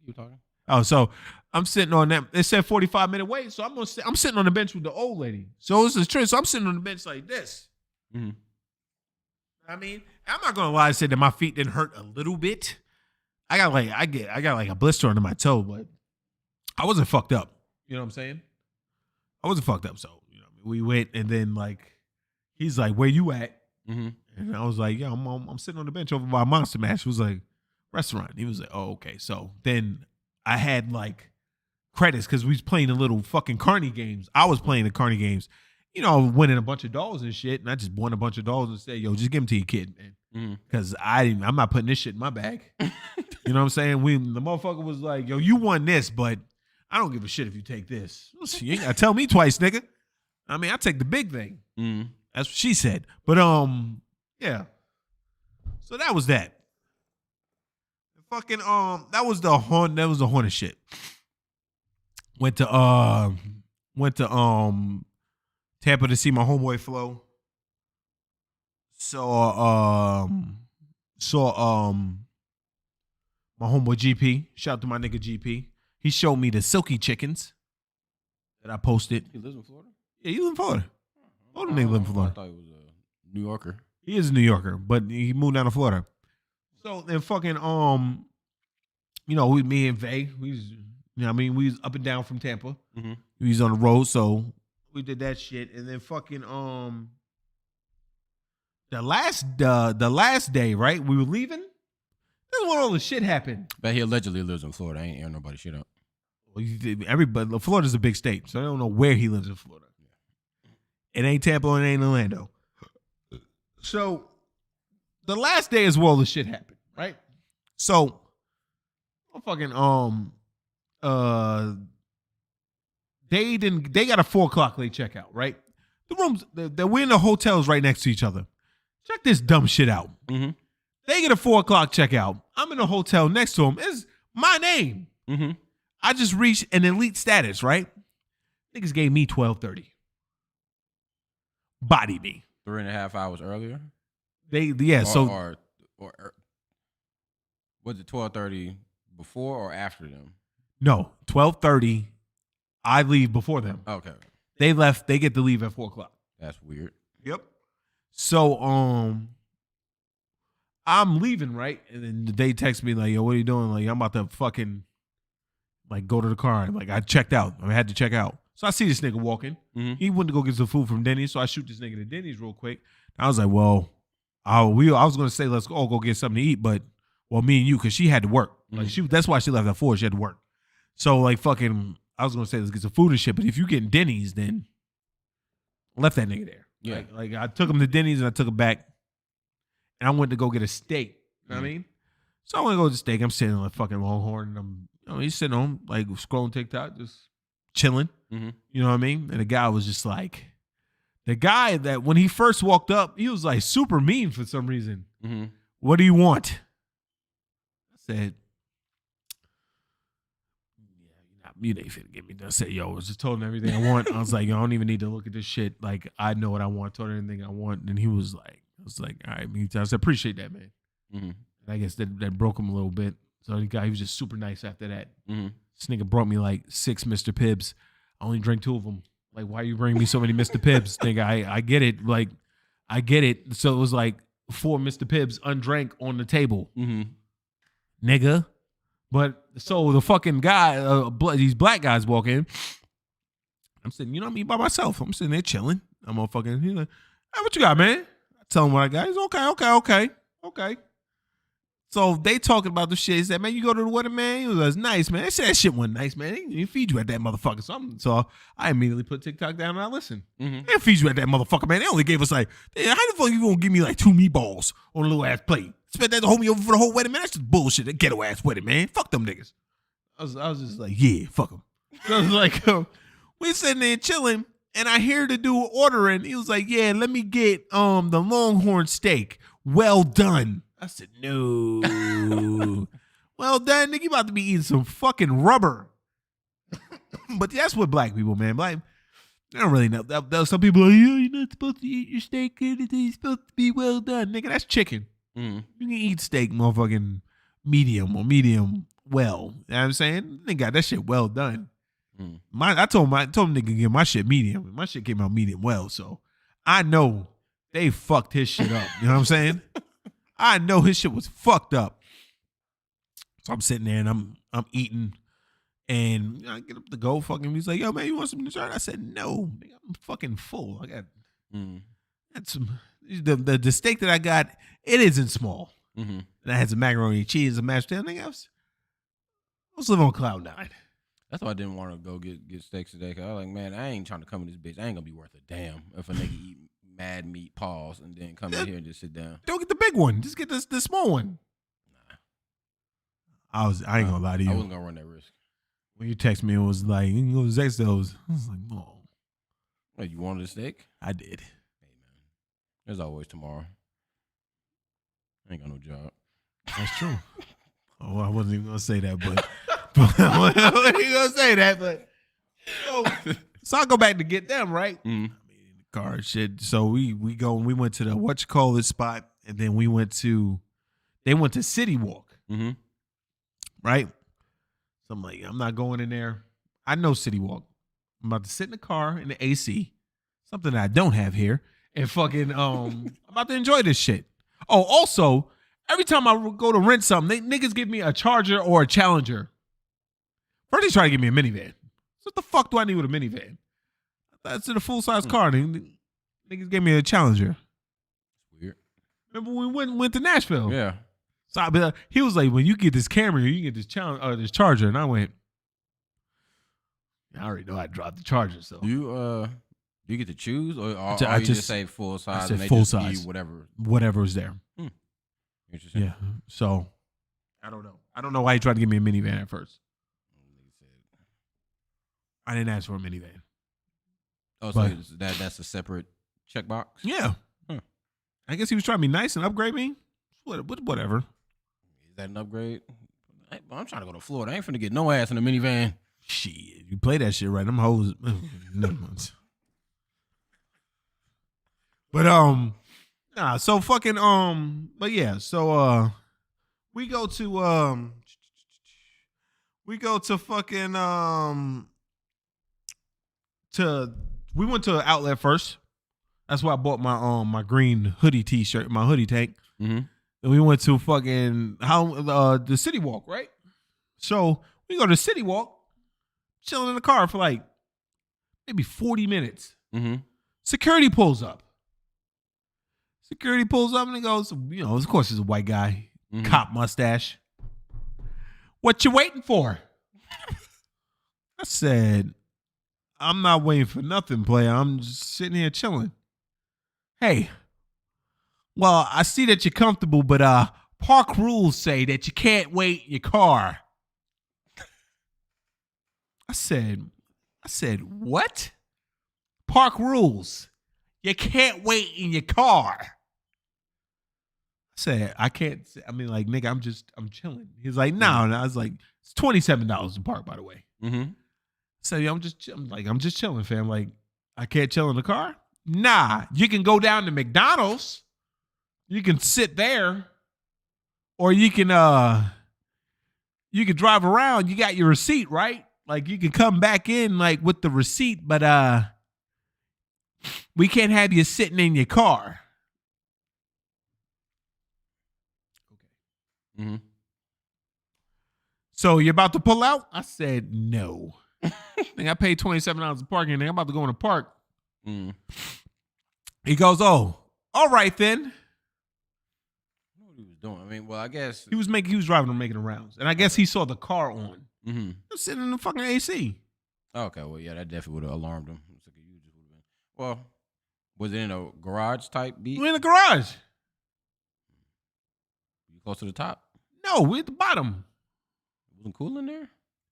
You talking? Oh, so I'm sitting on that. It said 45-minute wait, so I'm sitting on the bench with the old lady. So this is true. So I'm sitting on the bench like this. I mean, I'm not gonna lie. I said that my feet didn't hurt a little bit. I got like a blister under my toe, but I wasn't fucked up. You know what I'm saying? I wasn't fucked up. So you know, we went, and then like he's like, "Where you at?" And I was like, "Yeah, I'm sitting on the bench over by Monster Mash." He was like, "Restaurant." He was like, "Oh, okay." So then I had like credits because we was playing the little fucking carny games. I was playing the carny games. You know, winning a bunch of dolls and shit, and I just won a bunch of dolls and said, "Yo, just give them to your kid, man." Because I'm not putting this shit in my bag. You know what I'm saying? The motherfucker was like, yo, you won this, but I don't give a shit if you take this. You ain't gotta tell me twice, nigga. I mean, I take the big thing. That's what she said. But yeah. So that was that. Fucking that was the Hornet shit. Went to Tampa to see my homeboy Flo. Saw my homeboy GP. Shout out to my nigga GP. He showed me the silky chickens that I posted. He lives in Florida? Yeah, he lives in Florida. All the niggas live in Florida. I thought he was a New Yorker. He is a New Yorker, but he moved down to Florida. So then fucking you know, me and Vay, we was up and down from Tampa. We was on the road, so we did that shit, and then fucking the last day, right? We were leaving. This is when all the shit happened. But he allegedly lives in Florida. I ain't airing nobody shit up. Well, everybody, Florida's a big state, so I don't know where he lives in Florida. It ain't Tampa and it ain't Orlando. So the last day is where all the shit happened, right? So fucking they got a 4 o'clock late checkout, right? The rooms we're in the hotels right next to each other. Check this dumb shit out. They get a 4 o'clock checkout. I'm in a hotel next to them. It's my name. I just reached an elite status, right? Niggas gave me 12:30. Body me. 3.5 hours earlier? Or was it 12:30 before or after them? No, 12:30. I leave before them. Okay. They left. They get to leave at 4:00. That's weird. Yep. So I'm leaving, right? And then they text me like, yo, what are you doing? Like, I'm about to fucking like go to the car. Like, I checked out. I had to check out. So I see this nigga walking. Mm-hmm. He went to go get some food from Denny's. So I shoot this nigga to Denny's real quick. I was like, well, I was gonna say let's all go get something to eat, but well, me and you, because she had to work. Like that's why she left at 4. She had to work. So like fucking, I was gonna say let's get some food and shit. But if you getting Denny's, then I left that nigga there. Yeah. Like I took him to Denny's and I took him back. And I went to go get a steak. You know what I mean? So I went to go to the steak. I'm sitting on a fucking Longhorn, and he's sitting on like scrolling TikTok, just chilling. Mm-hmm. You know what I mean? And the guy was just like, the guy that when he first walked up, he was like super mean for some reason. Mm-hmm. What do you want? I said, you ain't finna get me done. I said, yo, I was just told him everything I want. I was like, yo, I don't even need to look at this shit. Like, I know what I want. Told him everything I want. And he was like, all right, me too. I said, appreciate that, man. Mm-hmm. And I guess that broke him a little bit. So the guy, he was just super nice after that. Mm-hmm. This nigga brought me like 6 Mr. Pibbs. I only drank 2 of them. Like, why you bring me so many Mr. Pibbs? Nigga, I get it. Like, I get it. So it was like 4 Mr. Pibbs undrank on the table. Mm-hmm. Nigga. But so the fucking guy, these black guys walk in. I'm sitting, you know what I mean, by myself. I'm sitting there chilling. I'm all fucking, he's like, hey, what you got, man? I tell him what I got. He's okay. So they talking about the shit. He said, man, you go to the wedding, man? He was nice, man. They said that shit wasn't nice, man. They didn't feed you at that motherfucker. So I immediately put TikTok down and I listened. Mm-hmm. They didn't feed you at that motherfucker, man. They only gave us like, how the fuck you gonna give me like 2 meatballs on a little ass plate? Spent that to hold me over for the whole wedding, man. That's just bullshit. That ghetto ass wedding, man. Fuck them niggas. I was just like, yeah, fuck them. So I was like, we sitting there chilling, and I hear the dude ordering. He was like, yeah, let me get the Longhorn steak. Well done. I said, no. Well done, nigga. You about to be eating some fucking rubber. But that's what black people, man. Black, I don't really know. Some people are like, yeah, you're not supposed to eat your steak. It's supposed to be well done. Nigga, that's chicken. Mm-hmm. You can eat steak motherfucking medium or medium well. You know what I'm saying? They got that shit well done. Mm. I told him nigga to get my shit medium. My shit came out medium well, so I know they fucked his shit up. You know what I'm saying? I know his shit was fucked up. So I'm sitting there and I'm eating, and I get up to go. Fucking, he's like, yo man, you want some dessert? I said no, nigga, I'm fucking full. I got some the steak that I got. It isn't small. Mm-hmm. And I had some macaroni and cheese and mashed potatoes. I was living on cloud 9. That's why I didn't want to go get steaks today. Cause I was like, man, I ain't trying to come in this bitch. I ain't gonna be worth a damn if a nigga eat mad meat paws and then come in here and just sit down. Don't get the big one. Just get the small one. Nah. I ain't gonna lie to you. I wasn't gonna run that risk. When you text me, it was like, you can go to Zexos. I was like, no. Hey, you wanted a steak? I did. Hey man, there's always tomorrow. I ain't got no job. That's true. Oh, I wasn't even gonna say that, but I wasn't even gonna say that, but so I go back to get them, right? Mm-hmm. I mean, in the car shit. So we went to the whatchamacallit spot, and then they went to City Walk. Mm-hmm. Right? So I'm like, I'm not going in there. I know City Walk. I'm about to sit in the car in the AC, something that I don't have here, and fucking I'm about to enjoy this shit. Oh, also, every time I go to rent something, niggas give me a Charger or a Challenger. First, they try to give me a minivan. So what the fuck do I need with a minivan? That's in a full-size car. Niggas gave me a Challenger. Weird. Remember when we went to Nashville? Yeah. So he was like, when you get this Camry, you get this this Charger. And I went, I already know I dropped the Charger. So Do you get to choose, or I you just say full size? I said and they full just give size. you whatever. Whatever was there. Interesting. Yeah. So I don't know. I don't know why he tried to give me a minivan at first. I didn't ask for a minivan. Oh, so that's a separate checkbox? Yeah. Huh. I guess he was trying to be nice and upgrade me. Whatever. Is that an upgrade? Hey, I'm trying to go to Florida. I ain't finna get no ass in a minivan. Shit, you play that shit right. Them hoes. Never mind. But nah. So fucking But yeah. So we go to fucking to we went to an outlet first. That's why I bought my green hoodie t-shirt, my hoodie tank. Mm-hmm. And we went to fucking the City Walk, right? So we go to City Walk, chilling in the car for like maybe 40 minutes. Mm-hmm. Security pulls up. And he goes, of course, he's a white guy, cop mustache. What you waiting for? I said, I'm not waiting for nothing, player. I'm just sitting here chilling. Hey, well, I see that you're comfortable, but park rules say that you can't wait in your car. I said, what? Park rules. You can't wait in your car. I said, I can't. I mean, like, nigga, I'm chilling. He's like, no. And I was like, it's $27 to park, by the way. Mm-hmm. So yeah, I'm just chilling, fam. Like, I can't chill in the car. Nah, you can go down to McDonald's. You can sit there, or you can drive around. You got your receipt, right? Like, you can come back in like with the receipt, but we can't have you sitting in your car. Okay. Mm-hmm. So you're about to pull out? I said no. I paid $27 for parking, and I'm about to go in the park. Mm. He goes, "Oh, all right then." What he was doing? I mean, well, I guess He was driving and making the rounds, and I guess he saw the car on. Mm-hmm. I'm sitting in the fucking AC. Okay, well, yeah, that definitely would have alarmed him. Well, was it in a garage type beat? We're in the garage. You close to the top? No, we're at the bottom. It wasn't cool in there?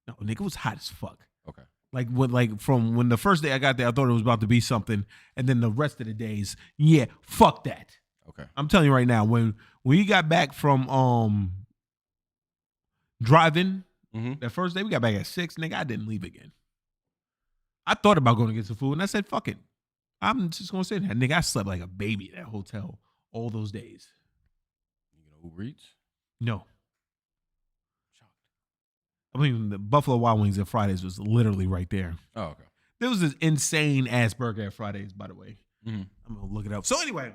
No, nigga, it was hot as fuck. Okay. From when the first day I got there, I thought it was about to be something, and then the rest of the days, yeah, fuck that. Okay. I'm telling you right now, when we got back from driving that first day, we got back at 6, nigga, I didn't leave again. I thought about going to get some food, and I said, fuck it. I'm just gonna say that, nigga. I slept like a baby at that hotel all those days. You know Uber Eats? No. I mean, the Buffalo Wild Wings at Fridays was literally right there. Oh, okay. There was this insane ass burger at Fridays, by the way. Mm-hmm. I'm gonna look it up. So anyway,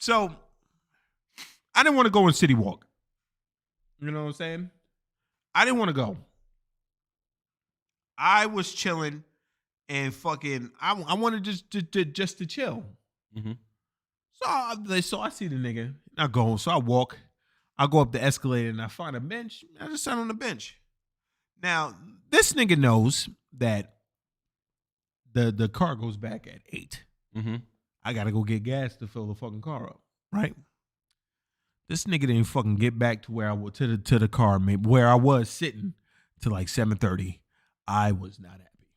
I didn't want to go in City Walk. You know what I'm saying? I didn't want to go. I was chilling and fucking. I wanted just to chill. Mm-hmm. So I see the nigga. I go. So I walk. I go up the escalator and I find a bench. I just sat on the bench. Now this nigga knows that the car goes back at 8. Mm-hmm. I gotta go get gas to fill the fucking car up, right? This nigga didn't fucking get back to where I was to the car, where I was sitting to like 7:30. I was not happy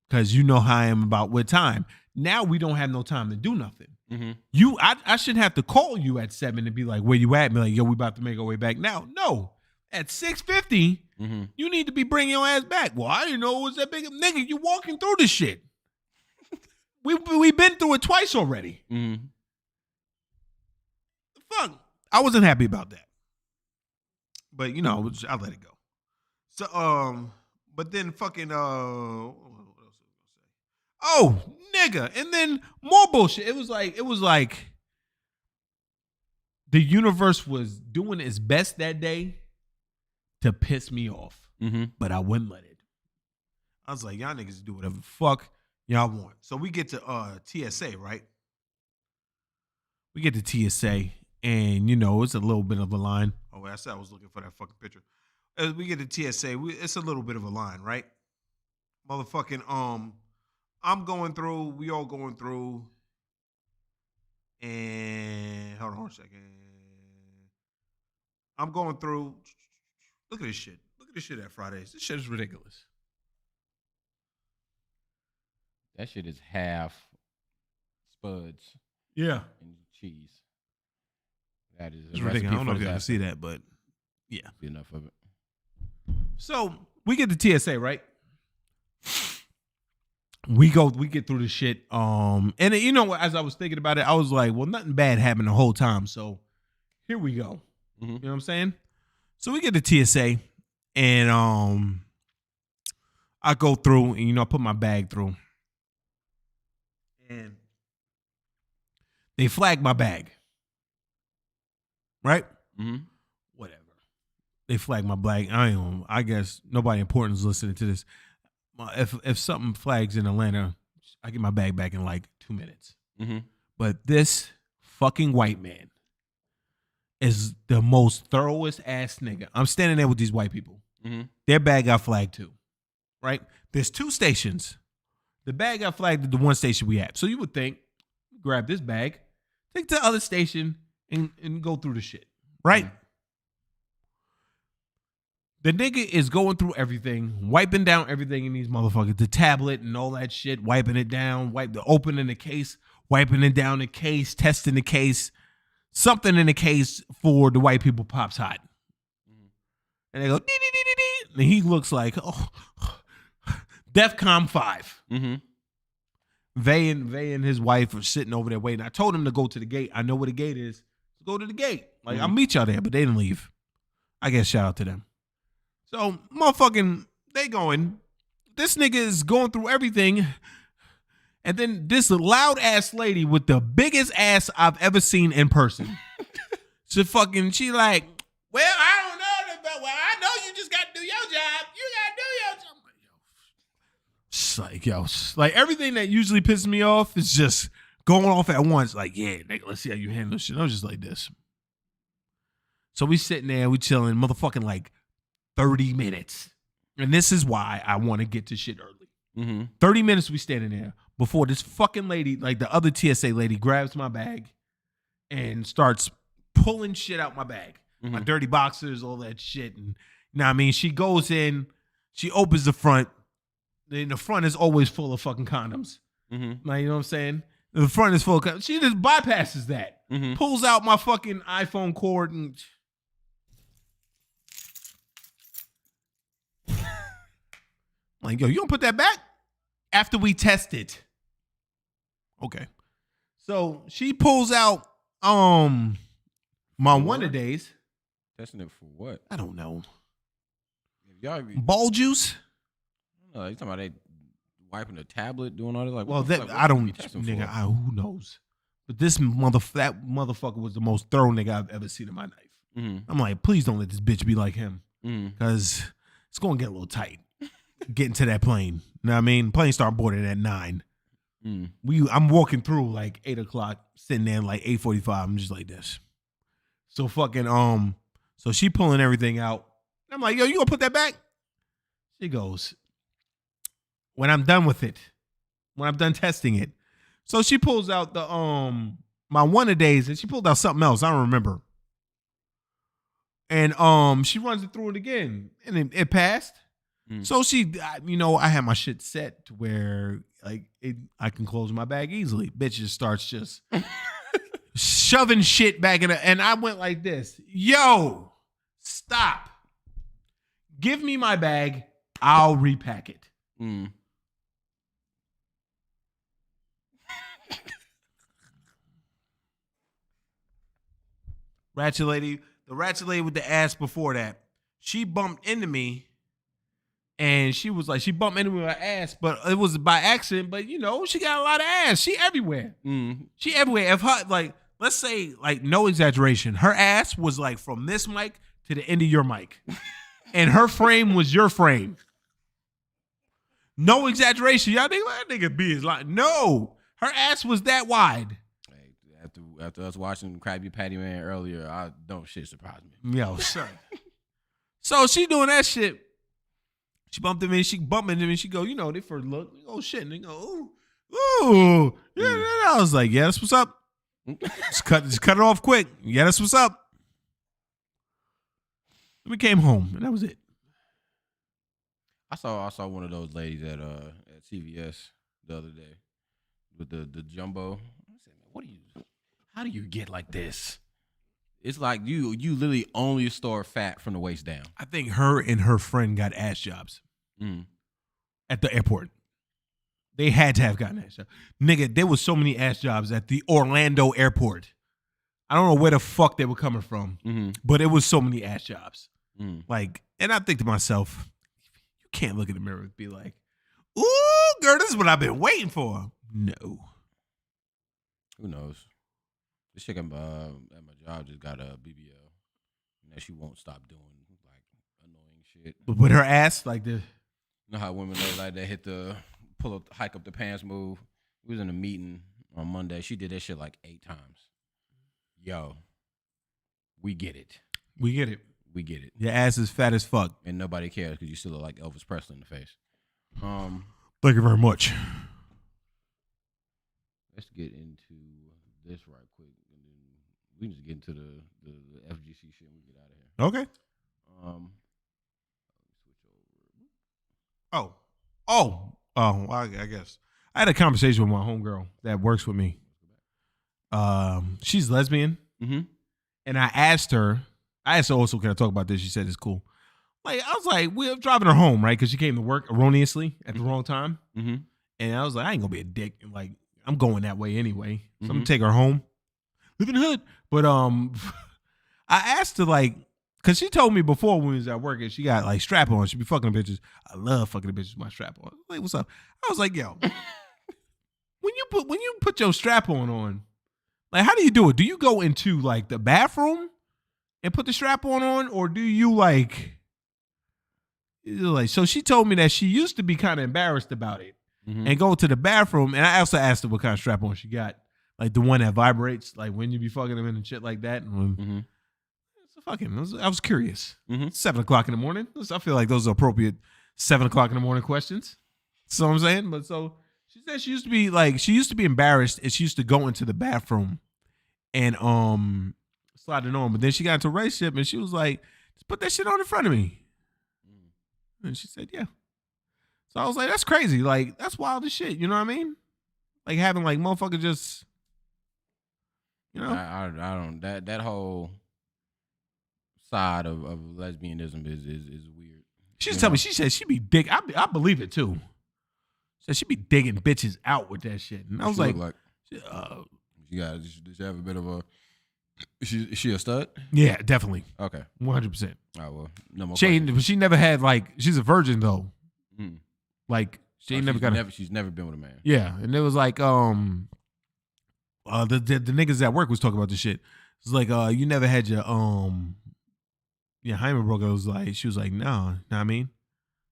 because you know how I am about with time. Now we don't have no time to do nothing. Mm-hmm. I shouldn't have to call you at 7 and be like, where you at? Be like, yo, we about to make our way back now. No, at 6:50, you need to be bringing your ass back. Well, I didn't know it was that big. Nigga, you walking through this shit. We been through it twice already. Mm-hmm. Fuck, I wasn't happy about that. But you know, I let it go. So but then fucking what else was I gonna say? Oh, nigga, and then more bullshit. It was like the universe was doing its best that day to piss me off, but I wouldn't let it. I was like, y'all niggas do whatever the fuck y'all want. So we get to TSA, right? We get to TSA, and you know it's a little bit of a line. Oh, I said I was looking for that fucking picture. As we get to TSA, it's a little bit of a line, right? Motherfucking I'm going through. We all going through. And hold on a second. I'm going through. Look at this shit. Look at this shit at Fridays. This shit is ridiculous. That shit is half spuds Yeah. and cheese. That is It's ridiculous. I don't know if y'all can see that, but yeah. Be enough of it. So we get to TSA, right? We get through the shit. And you know what? As I was thinking about it, I was like, well, nothing bad happened the whole time. So here we go. You know what I'm saying? So we get to TSA, and I go through, and I put my bag through. and they flagged my bag. Right? Mm-hmm. Whatever. They flagged my bag. I guess nobody important is listening to this. If something flags in Atlanta, I get my bag back in like 2 minutes. Mm-hmm. But this fucking white man is the most thoroughest ass nigga. I'm standing there with these white people. Mm-hmm. Their bag got flagged too. Right? There's 2 stations. The bag got flagged at the one station we at. So you would think, grab this bag, take it to the other station, and go through the shit. Right? Mm-hmm. The nigga is going through everything, wiping down everything in these motherfuckers. The tablet and all that shit, wiping it down, opening the case, wiping it down the case, testing the case. Something in the case for the white people pops hot. Mm-hmm. And they go, dee, dee, dee, dee, dee. And he looks like, oh, DEFCON 5. Mm-hmm. Vay and his wife are sitting over there waiting. I told him to go to the gate. I know where the gate is. Go to the gate. Like, I'll meet y'all there, but they didn't leave. I guess shout out to them. So, motherfucking, they going. This nigga is going through everything. And then this loud ass lady with the biggest ass I've ever seen in person. She like, well, I don't know, but I know you just got to do your job. You got to do your job. Like everything that usually pisses me off is just going off at once. Like, yeah, nigga, let's see how you handle shit. I was just like this. So we sitting there, we chilling, motherfucking like 30 minutes. And this is why I want to get to shit early. Mm-hmm. 30 minutes we standing there before this fucking lady, like the other TSA lady, grabs my bag and starts pulling shit out my bag. Mm-hmm. My dirty boxers, all that shit. And you know what I mean? She goes in, she opens the front. And the front is always full of fucking condoms. Mm-hmm. Like, you know what I'm saying? The front is full of condoms. She just bypasses that. Mm-hmm. Pulls out my fucking iPhone cord and... Like, yo, you don't put that back? After we test it. Okay. So she pulls out my one-a-days. Testing it for what? I don't know. Y'all ball juice? No, you talking about they wiping the tablet, doing all this? Like, well, that, I don't, nigga, who knows? But that motherfucker was the most thorough nigga I've ever seen in my life. Mm-hmm. I'm like, please don't let this bitch be like him. Because it's going to get a little tight. Getting to that plane. You know what I mean? Plane start boarding at 9. I'm walking through like 8 o'clock, sitting there like 8:45. I'm just like this. So fucking, so she pulling everything out. I'm like, yo, you gonna put that back? She goes, when I'm done with it, when I'm done testing it. So she pulls out the my one-a-days, and she pulled out something else. I don't remember. And she runs it through it again, and it passed. So she, I had my shit set to where like I can close my bag easily. Bitch just starts just shoving shit back in it, and I went like this. Yo, stop. Give me my bag. I'll repack it. Ratchet lady, the ratchet lady with the ass before that, she bumped into me. And she was like, she bumped into me with her ass, but it was by accident. But, she got a lot of ass. She everywhere. She everywhere. If her, like, let's say, like, no exaggeration, her ass was like from this mic to the end of your mic. And her frame was your frame. No exaggeration. Y'all think that nigga B is like, no. Her ass was that wide. Hey, after us watching Krabby Patty Man earlier, I don't shit surprise me. Yo, son. So she doing that shit. She bumped into me. She bumped into me. She go, they first look. Oh, shit. And they go, ooh. Yeah. I was like, yeah, that's what's up. Just cut it off quick. Yeah, that's what's up. We came home, and that was it. I saw one of those ladies at CVS the other day with the jumbo. I said, man, how do you get like this? It's like you literally only store fat from the waist down. I think her and her friend got ass jobs at the airport. They had to have gotten ass jobs. Nigga, there was so many ass jobs at the Orlando airport. I don't know where the fuck they were coming from, but it was so many ass jobs. Like, and I think to myself, you can't look in the mirror and be like, ooh, girl, this is what I've been waiting for. No. Who knows? This chick at my job just got a BBL. And she won't stop doing like annoying shit. But with her ass, like the. You know how women like that hit the hike up the pants move. We was in a meeting on Monday. She did that shit like 8 times. Yo, we get it. We get it. We get it. Your ass is fat as fuck. And nobody cares because you still look like Elvis Presley in the face. Thank you very much. Let's get into this right quick. And then we can just get into the FGC shit and we get out of here. Okay. Switch over. Well, I guess I had a conversation with my homegirl that works with me. She's lesbian, and I asked her also, can I talk about this? She said it's cool. Like I was like, we're driving her home, right? Because she came to work erroneously at the wrong time, and I was like, I ain't gonna be a dick. Like I'm going that way anyway, so I'm gonna take her home. Live in the hood, but I asked her like. Cause she told me before when we was at work and she got like strap on. She be fucking bitches. I love fucking bitches with my strap on. Like, what's up? I was like, yo, when you put your strap on, like, how do you do it? Do you go into like the bathroom and put the strap on, or do you like? So she told me that she used to be kind of embarrassed about it and go to the bathroom. And I also asked her what kind of strap on she got, like the one that vibrates, like when you be fucking them in and shit like that. And I was curious. 7 o'clock in the morning. I feel like those are appropriate 7 o'clock in the morning questions. So I'm saying, but so she said she used to be embarrassed and she used to go into the bathroom and slide it on. But then she got into a relationship and she was like, just put that shit on in front of me. And she said, yeah. So I was like, that's crazy. Like, that's wild as shit. You know what I mean? Like having like motherfucker just, you know? I don't that whole side of lesbianism is weird. She just tell me, she said she be dig. I believe it too. Said she be digging bitches out with that shit. And I was like she got, does she have a bit of a, is she a stud? Yeah, definitely. Okay. 100%. Oh, well, no more She never had like, she's a virgin though. Like she ain't she's never been with a man. Yeah. And it was like, the niggas at work was talking about this shit. It's like, you never had your, Hyman broke. She was like, no, know what I mean?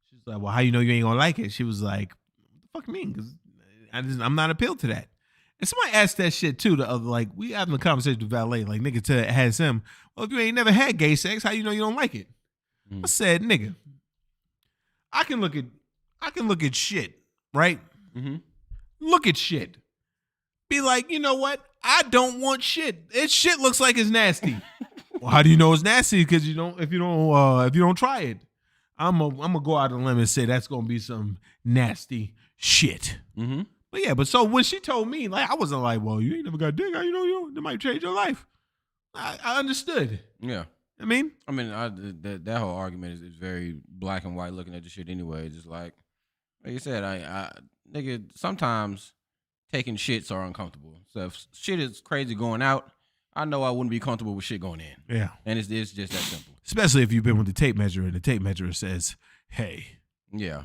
She was like, well, how you know you ain't gonna like it? She was like, what the fuck you mean? Because I'm not appealed to that. And somebody asked that shit too. The other, like, we having a conversation with Valet. Like, nigga has him. Well, if you ain't never had gay sex, how you know you don't like it? I said, nigga, I can look at shit, right? Look at shit. Be like, you know what? I don't want shit. This shit looks like it's nasty. Well, how do you know it's nasty? Because if you don't try it, I'm gonna go out on a limb and say that's gonna be some nasty shit. But so when she told me, like, I wasn't like, well, you ain't never got dick. How you know that might change your life? I understood. Yeah. I mean, that whole argument is very black and white looking at the shit anyway. Just like you said, nigga, sometimes taking shits are uncomfortable. So if shit is crazy going out, I know I wouldn't be comfortable with shit going in. Yeah. And it's just that simple. Especially if you've been with the tape measure and the tape measure says, hey. Yeah.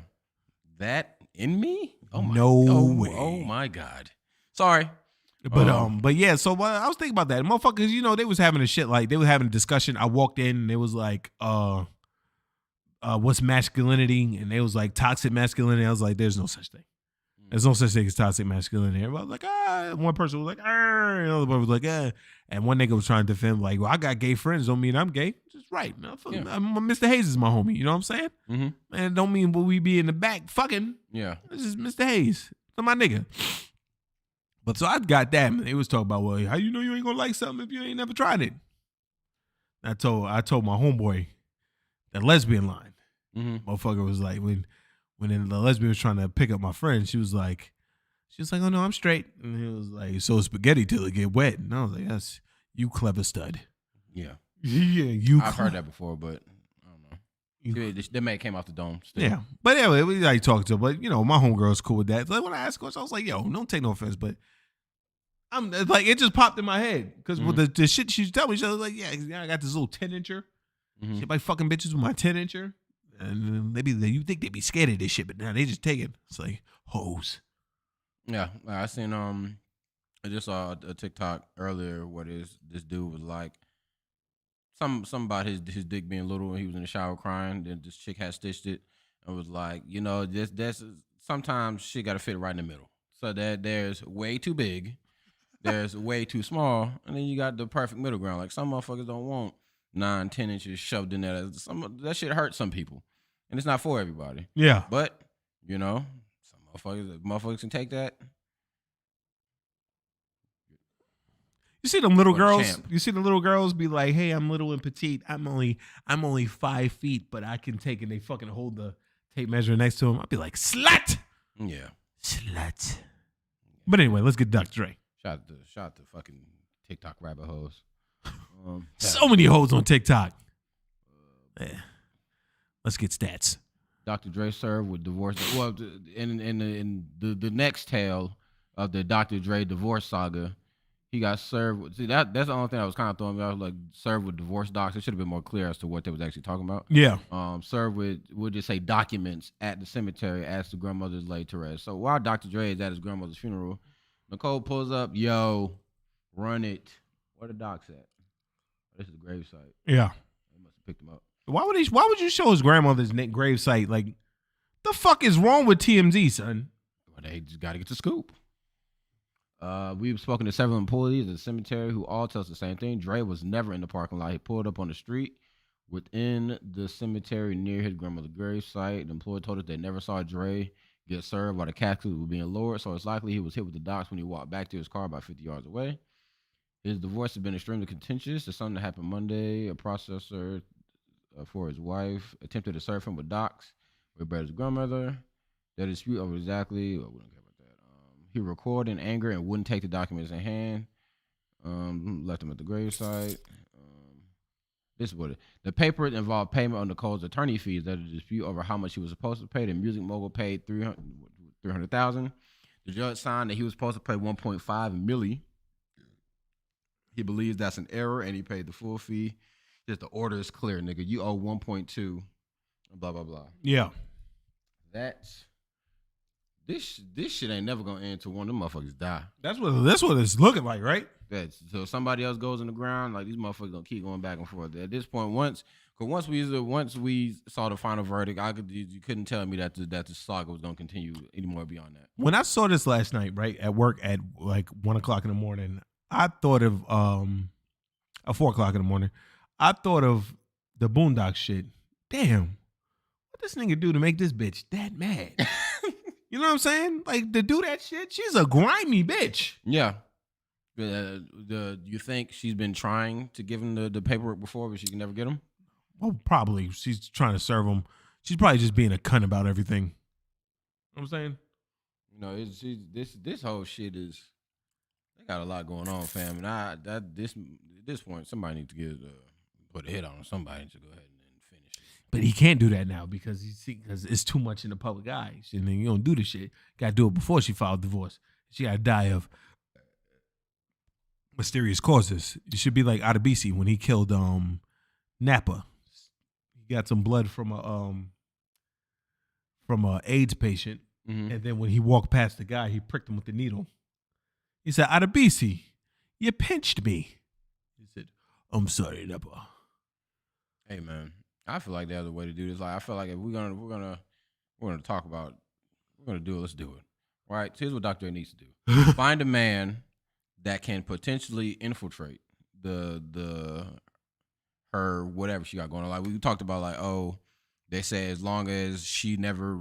That in me? Oh my, no way. Oh my God. Sorry. But yeah, so I was thinking about that. Motherfuckers, they was having a shit, like, they were having a discussion. I walked in and it was like, what's masculinity? And they was like, toxic masculinity. I was like, there's no such thing. There's no such thing as toxic masculinity. Everybody was like, one person was like, and the other one was like, and one nigga was trying to defend, like, well, I got gay friends, don't mean I'm gay. Just right. Mr. Hayes is my homie, you know what I'm saying? And don't mean we be in the back fucking. Yeah. This is Mr. Hayes. That's my nigga. But so I got that, man. They was talking about, well, how you know you ain't gonna like something if you ain't never tried it? I told my homeboy that lesbian line. Motherfucker was like, when the lesbian was trying to pick up my friend, she was like, oh no, I'm straight. And he was like, so spaghetti till it get wet. And I was like, yes, you clever stud. Yeah. Yeah, I've heard that before, but I don't know. That man came off the dome still. Yeah. But anyway, we like talking to her. But my homegirl's cool with that. So like when I asked her, I was like, yo, don't take no offense, but I'm like, it just popped in my head. Because with the shit she was telling me, she was like, yeah, I got this little 10-incher. Shit by fucking bitches with my 10-incher. And you think they be scared of this shit, but now they just take it. It's like hoes. Yeah, I seen I just saw a TikTok earlier where this dude was like some about his dick being little and he was in the shower crying. Then this chick had stitched it and was like, you know, that's sometimes shit got to fit right in the middle. So that there's way too big, there's way too small, and then you got the perfect middle ground. Like some motherfuckers don't want 9-10 inches shoved in there. That shit hurts some people, and it's not for everybody. Yeah. But you know, some motherfuckers can take that. You see them little Or girls. champ. You see the little girls be like, "Hey, I'm little and petite. I'm only 5 feet, but I can take." And they fucking hold the tape measure next to them. I'd be like, "Slut, Yeah. slut." But anyway, let's get Dr. Dre. Shout out to fucking TikTok rabbit holes. So many hoes on TikTok. Yeah. Let's get stats. Dr. Dre served with divorce. Well, in the next tale of the Dr. Dre divorce saga, he got served. See, that's the only thing I was kind of throwing me off. Like served with divorce docs. It should have been more clear as to what they was actually talking about. Yeah. Served with, we'll just say, documents at the cemetery as the grandmother is laid to rest. So while Dr. Dre is at his grandmother's funeral, Nicole pulls up, yo, run it. Where the docs at? This is the gravesite. Yeah. They must have picked him up. Why would you show his grandmother's gravesite? Like, the fuck is wrong with TMZ, son? Well, they just got to get the scoop. We've spoken to several employees at the cemetery who all tell us the same thing. Dre was never in the parking lot. He pulled up on the street within the cemetery near his grandmother's gravesite. The employee told us they never saw Dre get served while the casket was being lowered, so it's likely he was hit with the docks when he walked back to his car about 50 yards away. His divorce has been extremely contentious. It's something that happened Monday. A processor for his wife attempted to serve him with docs with Brett's grandmother. Their dispute over exactly, well, we don't care about that. He recorded in anger and wouldn't take the documents in hand. Left them at the gravesite. This is what the paper involved payment of Nicole's attorney fees. That a dispute over how much he was supposed to pay. The music mogul paid $300,000. The judge signed that he was supposed to pay $1.5 million. He believes that's an error, and he paid the full fee. Just the order is clear, nigga. You owe 1.2, blah blah blah. Yeah. That's this shit ain't never gonna end till one of them motherfuckers die. That's what it's looking like, right? That's so somebody else goes in the ground, like these motherfuckers gonna keep going back and forth. At this point, once we saw the final verdict, you couldn't tell me that the saga was gonna continue anymore beyond that. When I saw this last night, right, at work at like 1:00 in the morning, I thought of at 4:00 in the morning, I thought of the Boondock shit. Damn, what this nigga do to make this bitch that mad? You know what I'm saying? Like, to do that shit, she's a grimy bitch. Yeah. You think she's been trying to give him the paperwork before, but she can never get him? Well, probably. She's trying to serve him. She's probably just being a cunt about everything. You know what I'm saying? You know, this whole shit is, they got a lot going on, fam. And at this point, somebody needs to put a hit on somebody to go ahead and finish it. But he can't do that now because it's too much in the public eye. And then you don't do the shit. Got to do it before she filed divorce. She got to die of mysterious causes. It should be like Adebisi when he killed Napa. He got some blood from a AIDS patient, and then when he walked past the guy, he pricked him with the needle. He said, "Adebisi, you pinched me." He said, "I'm sorry, Napa." Hey man, I feel like there's a way to do this. Like I feel like if we're gonna talk about, we're gonna do it. Let's do it. All right. So here's what Dr. A needs to do: find a man that can potentially infiltrate her whatever she got going on. Like we talked about, like, oh, they say as long as she never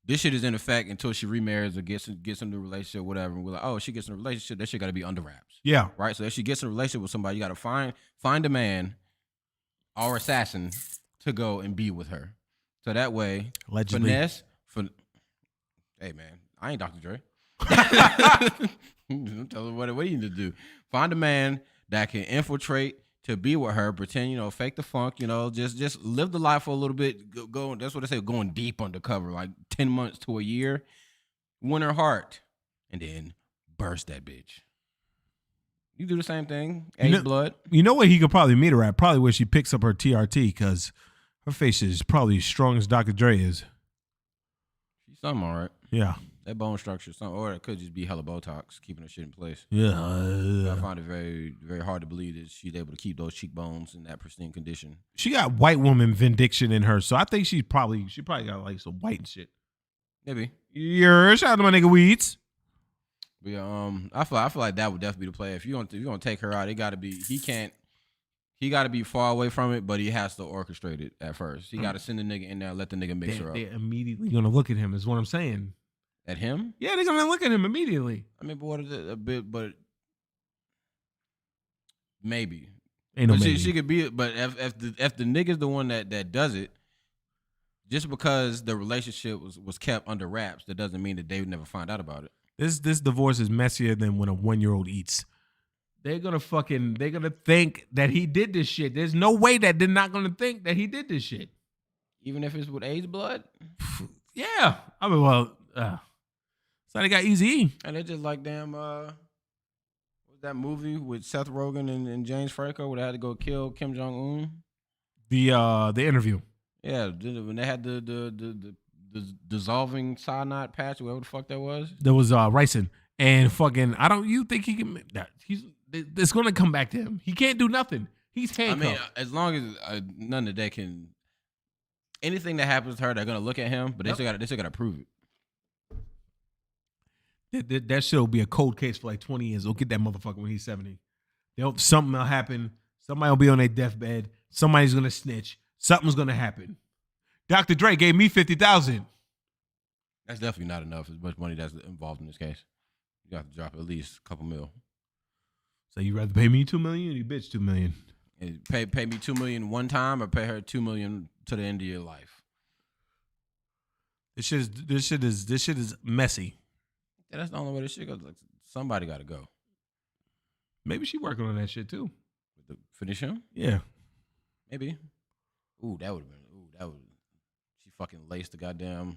this shit is in effect until she remarries or gets a new relationship, whatever. And we're like, oh, she gets in a relationship, that shit got to be under wraps. Yeah. Right. So if she gets in a relationship with somebody, you got to find a man or assassin to go and be with her. So that way, allegedly. Hey man, I ain't Dr. Dre. Tell her what you need to do. Find a man that can infiltrate to be with her, pretend, fake the funk, just live the life for a little bit. Go. That's what they say, going deep undercover, like 10 months to a year. Win her heart, and then burst that bitch. You do the same thing. Blood. You know where he could probably meet her at? Probably where she picks up her TRT, because her face is probably as strong as Dr. Dre is. She's something all right. Yeah. That bone structure, or it could just be hella Botox, keeping her shit in place. Yeah. I find it very, very hard to believe that she's able to keep those cheekbones in that pristine condition. She got white woman vindication in her, so I think she probably got like some white shit. Maybe. Yeah, shout out to my nigga Weeds. But yeah, I feel like that would definitely be the play. If you're gonna take her out, he got to be far away from it, but he has to orchestrate it at first. He got to send the nigga in there, let the nigga mix her up. They're immediately gonna look at him. Is what I'm saying. At him? Yeah, they're gonna look at him immediately. I mean, but what is it? A bit, but maybe. Ain't no But maybe. she could be. But if the nigga's the one that does it, just because the relationship was kept under wraps, that doesn't mean that they would never find out about it. This divorce is messier than when a 1-year-old eats. They're gonna think that he did this shit. There's no way that they're not gonna think that he did this shit. Even if it's with AIDS blood? Yeah. I mean, well, so they got Easy. And they just like damn what's that movie with Seth Rogen and James Franco where they had to go kill Kim Jong-un? The interview. Yeah, when they had the dissolving cyanide patch, whatever the fuck that was. There was Ryson. And fucking you think he can that it's gonna come back to him. He can't do nothing. He's handcuffed. I mean, as long as none of that can anything that happens to her, they're gonna look at him, but they still gotta prove it. That shit will be a cold case for like 20 years. They'll get that motherfucker when he's 70. Something will happen. Somebody will be on their deathbed. Somebody's gonna snitch. Something's gonna happen. Dr. Dre gave me $50,000. That's definitely not enough. As much money that's involved in this case. You have to drop at least a couple mil. So you rather pay me $2 million or you bitch $2 million? And pay me $2 million one time or pay her $2 million to the end of your life. This shit is messy. Yeah, that's the only way this shit goes. Like, somebody got to go. Maybe she working on that shit too. Finish him? Yeah. Maybe. Ooh, that would have been. She fucking laced the goddamn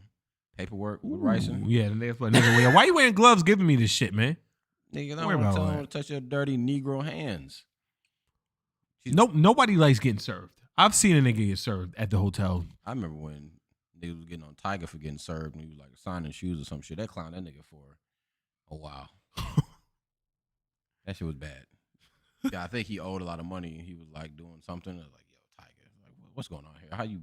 paperwork with Ryson. Yeah, and that's what nigga. Why you wearing gloves giving me this shit, man? Nigga, I don't want to touch your dirty Negro hands. Nobody likes getting served. I've seen a nigga get served at the hotel. I remember when niggas was getting on Tiger for getting served and he was like signing shoes or some shit. They clowned that nigga for a while. That shit was bad. Yeah, I think he owed a lot of money. He was like doing something. I was like, yo, Tiger, like, what's going on here? How you?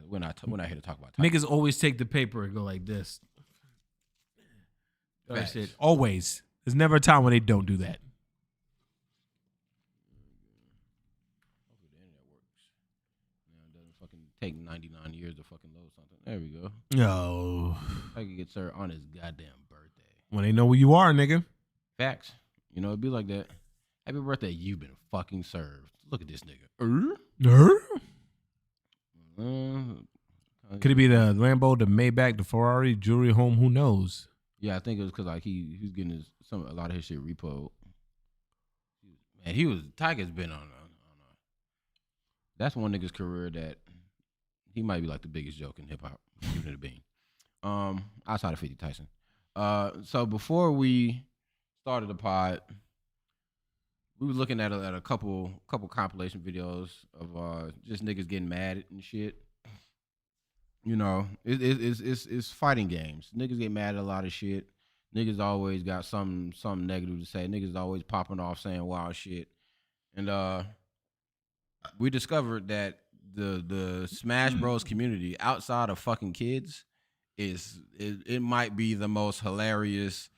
We're not here to talk about Tiger. Niggas always take the paper and go like this. Facts. Shit. Always. There's never a time when they don't do that. Hopefully the internet works. It doesn't fucking take 99 years to fucking load something. There we go. Yo. Tiger gets served on his goddamn birthday. When they know where you are, nigga. Facts. You know, it'd be like that. Happy birthday, you've been fucking served. Look at this nigga. Could it be the Lambo, the Maybach, the Ferrari, jewelry, home? Who knows? Yeah, I think it was because like he's getting a lot of his shit repoed. Man, Tiger's been on that's one nigga's career that he might be like the biggest joke in hip hop, giving it a bean. Outside of 50 Tyson. So before we started the pod, we were looking at a couple compilation videos of just niggas getting mad and shit. You know, it's fighting games. Niggas get mad at a lot of shit. Niggas always got something negative to say. Niggas always popping off saying wild shit. And we discovered that the Smash Bros community outside of fucking kids it might be the most hilarious,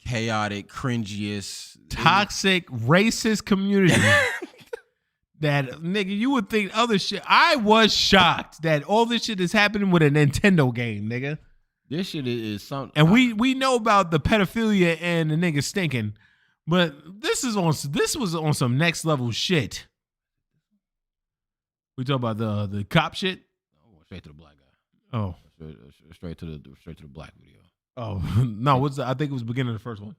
chaotic, cringiest, toxic, racist community. That nigga, you would think other shit. I was shocked that all this shit is happening with a Nintendo game, nigga. This shit is something. And we know about the pedophilia and the nigga stinking, but this was on some next level shit. We talk about the cop shit. Straight to the black guy. Oh, straight to the black video. Oh no, I think it was the beginning of the first one.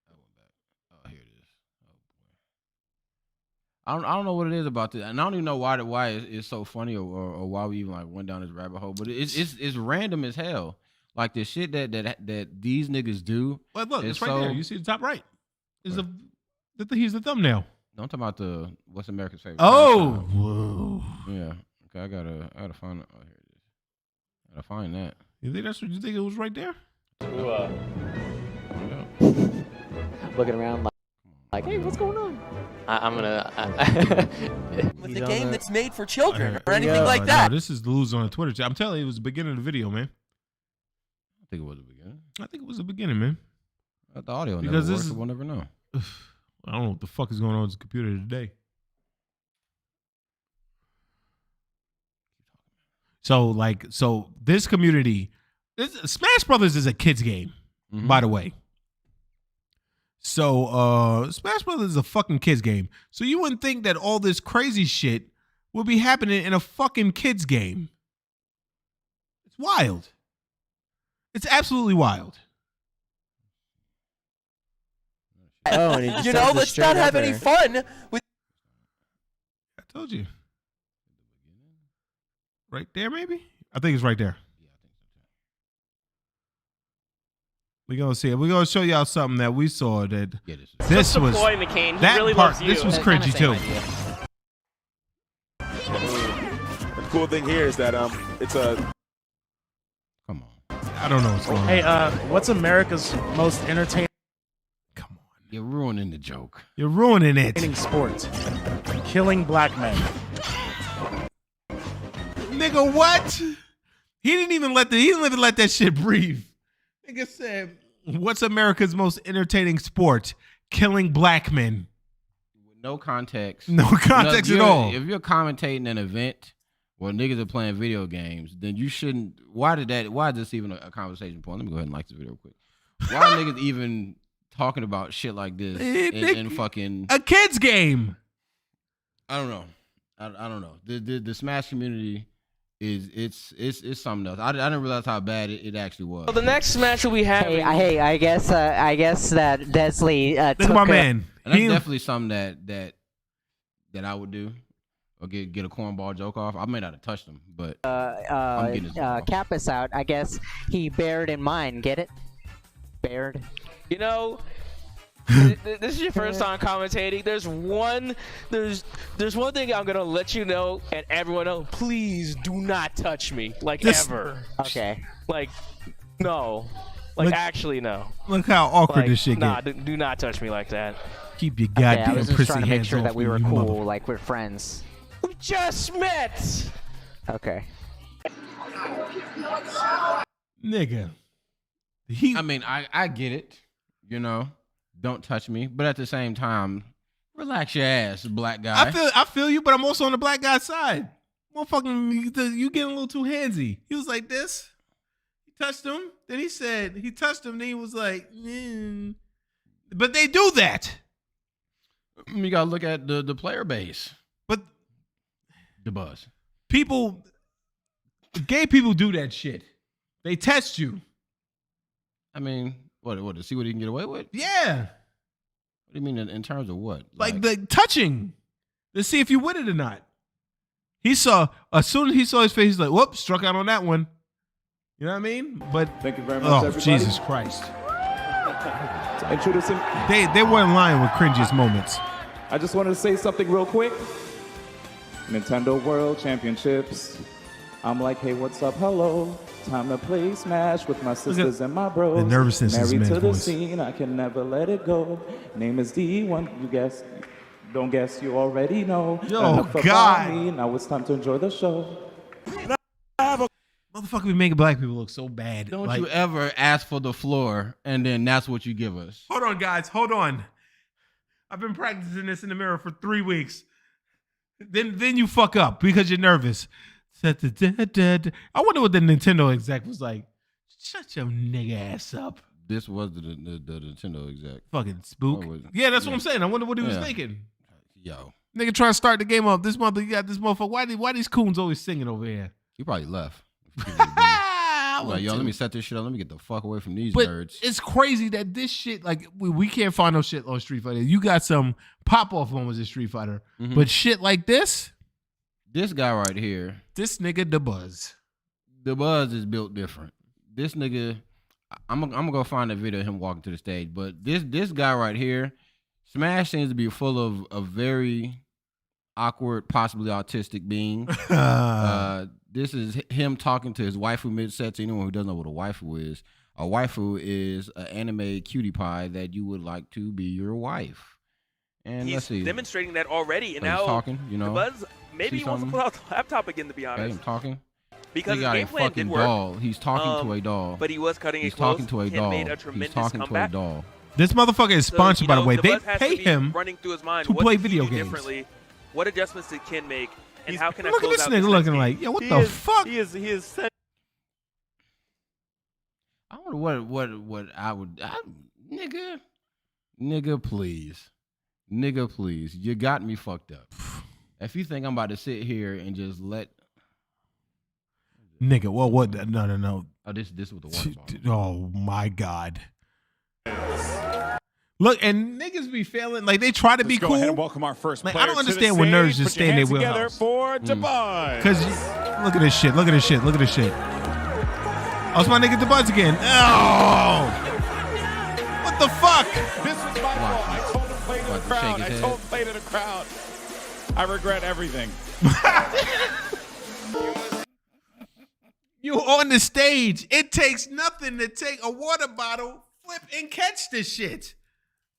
I went back. Oh, here it is. Oh boy. I don't know what it is about this, and I don't even know why it's so funny or why we even like went down this rabbit hole. But it's random as hell. Like the shit that these niggas do. But look, it's right there. You see the top right. Is he's the thumbnail. No, I'm talking about the what's America's favorite. Oh, whoa. Yeah. Okay, I gotta find. Oh, here it is. Gotta find that. You think that's what you think it was right there? Looking around like, hey, what's going on? I'm gonna with the game that's made for children or anything like that. No, this is the loser on Twitter. I'm telling you, it was the beginning of the video, man. I think it was the beginning. I think it was the beginning, man. The audio Because never works, we'll never know. I don't know what the fuck is going on with this computer today. So this community, Smash Brothers is a kids game, by the way. So Smash Brothers is a fucking kids game. So you wouldn't think that all this crazy shit would be happening in a fucking kids game. It's wild. It's absolutely wild. oh, and he just You know, has the let's straight not have up any there. fun with. I told you. Right there, maybe? I think it's right there. We're going to see it. We're going to show y'all something that we saw that this was, McCain. He that really part, loves you. this was cringy too. The cool thing here is that it's a. Come on. I don't know what's going on. Hey, what's America's most entertaining Come on. You're ruining the joke. You're ruining it. sport? Killing black men. Nigga, what? He didn't even let that shit breathe. Nigga said, what's America's most entertaining sport? Killing black men. No context. No context at all. If you're commentating an event where niggas are playing video games, then you shouldn't. Why is this even a conversation point? Let me go ahead and like this video real quick. Why are niggas even talking about shit like this in fucking a kid's game? I don't know. I don't know. The Smash community it's something else. I didn't realize how bad it actually was. So the next match we have. Hey, I guess that Desley Look took at my man. And that's definitely something that I would do. Or get a cornball joke off. I may not have touched him, but I'm getting his joke off. Kappa's out. I guess he bared in mind. Get it? Bared. You know, this is your first time commentating. There's one thing I'm gonna let you know, and everyone know. Please do not touch me, ever. Okay. No. Actually, no. Look how awkward this shit Nah, get. do not touch me like that. Keep your Okay, I goddamn was just prissy trying to make hands sure off that we me, were you cool, mother- like we're friends. We just met. Okay. Nigga. I mean, I get it. You know, don't touch me, but at the same time, relax your ass, black guy. I feel you, but I'm also on the black guy's side. Motherfucking, you getting a little too handsy. He was like this. He touched him. Then he said he touched him. Then he was like, but they do that. You gotta look at the player base. But The buzz. Gay people do that shit. They test you. I mean, what to see what he can get away with? Yeah. What do you mean in terms of what? Like the touching. To see if you with it or not. As soon as he saw his face, he's like, whoop, struck out on that one. You know what I mean? But Thank you very much, everybody. Jesus Christ. Introducing. They weren't lying with cringiest moments. I just wanted to say something real quick. Nintendo World Championships. I'm like, hey, what's up? Hello. Time to play Smash with my sisters and my bros. The nervousness in his Married to man's the voice. scene, I can never let it go. Name is D1. You guess. Don't guess, you already know. Yo, Enough about God. me. Now it's time to enjoy the show. Motherfucker, we making black people look so bad. Don't you ever ask for the floor and then that's what you give us. Hold on, guys. Hold on. I've been practicing this in the mirror for 3 weeks. Then you fuck up because you're nervous. I wonder what the Nintendo exec was like. Shut your nigga ass up. This was the Nintendo exec. Fucking spook. Oh, was it? Yeah, that's what I'm saying. I wonder what he was Yeah. thinking. Yo, Nigga trying to start the game up. This motherfucker. Why these coons always singing over here? he probably left. I Like, want yo, to. let me set this shit up. Let me get the fuck away from these But nerds. it's crazy that this shit, like, we can't find no shit on Street Fighter. You got some pop-off moments in Street Fighter. Mhm. But shit like this, This guy right here, this nigga the buzz. the buzz is built different. This nigga, I'm gonna go find a video of him walking to the stage. But this guy right here, Smash seems to be full of a very awkward, possibly autistic being. is him talking to his waifu mid-set. To anyone who doesn't know what a waifu is, a waifu is an anime cutie pie that you would like to be your wife. And let's see. He's demonstrating that already, and now he's talking. You know, the Buzz maybe he wants to pull out the laptop again. To be honest, okay, I'm talking. Because he his got game a plan fucking did work. doll. He's talking to a doll. But he was cutting He's it close. talking to a and doll. made a He's tremendous talking comeback. to a doll. This motherfucker is sponsored, by the way. The They Buzz has pay to be him running through his mind, to what play does he video do games. differently? What adjustments did Ken make? And how can I Look at close this out nigga this looking next like, game? yo, what the fuck? He is set. I wonder what I would, nigga, please, you got me fucked up. If you think I'm about to sit here and just let, Nigga, well, what? No. oh, this with the water bottle. Oh my God. Look, and niggas be failing. Like, they try to be Go cool. ahead and welcome our first Like, player I don't to the understand when nerds stage. just Put your stay in their hands together wheelhouse. for Debauchery. Because, look at this shit. Look at this shit. Look at this shit. Oh, it's my nigga Debauchery again. Oh! What the fuck? This is my fault. I told him play to the crowd. I told him play to the crowd. I regret everything. You on the stage. It takes nothing to take a water bottle, flip, and catch this shit.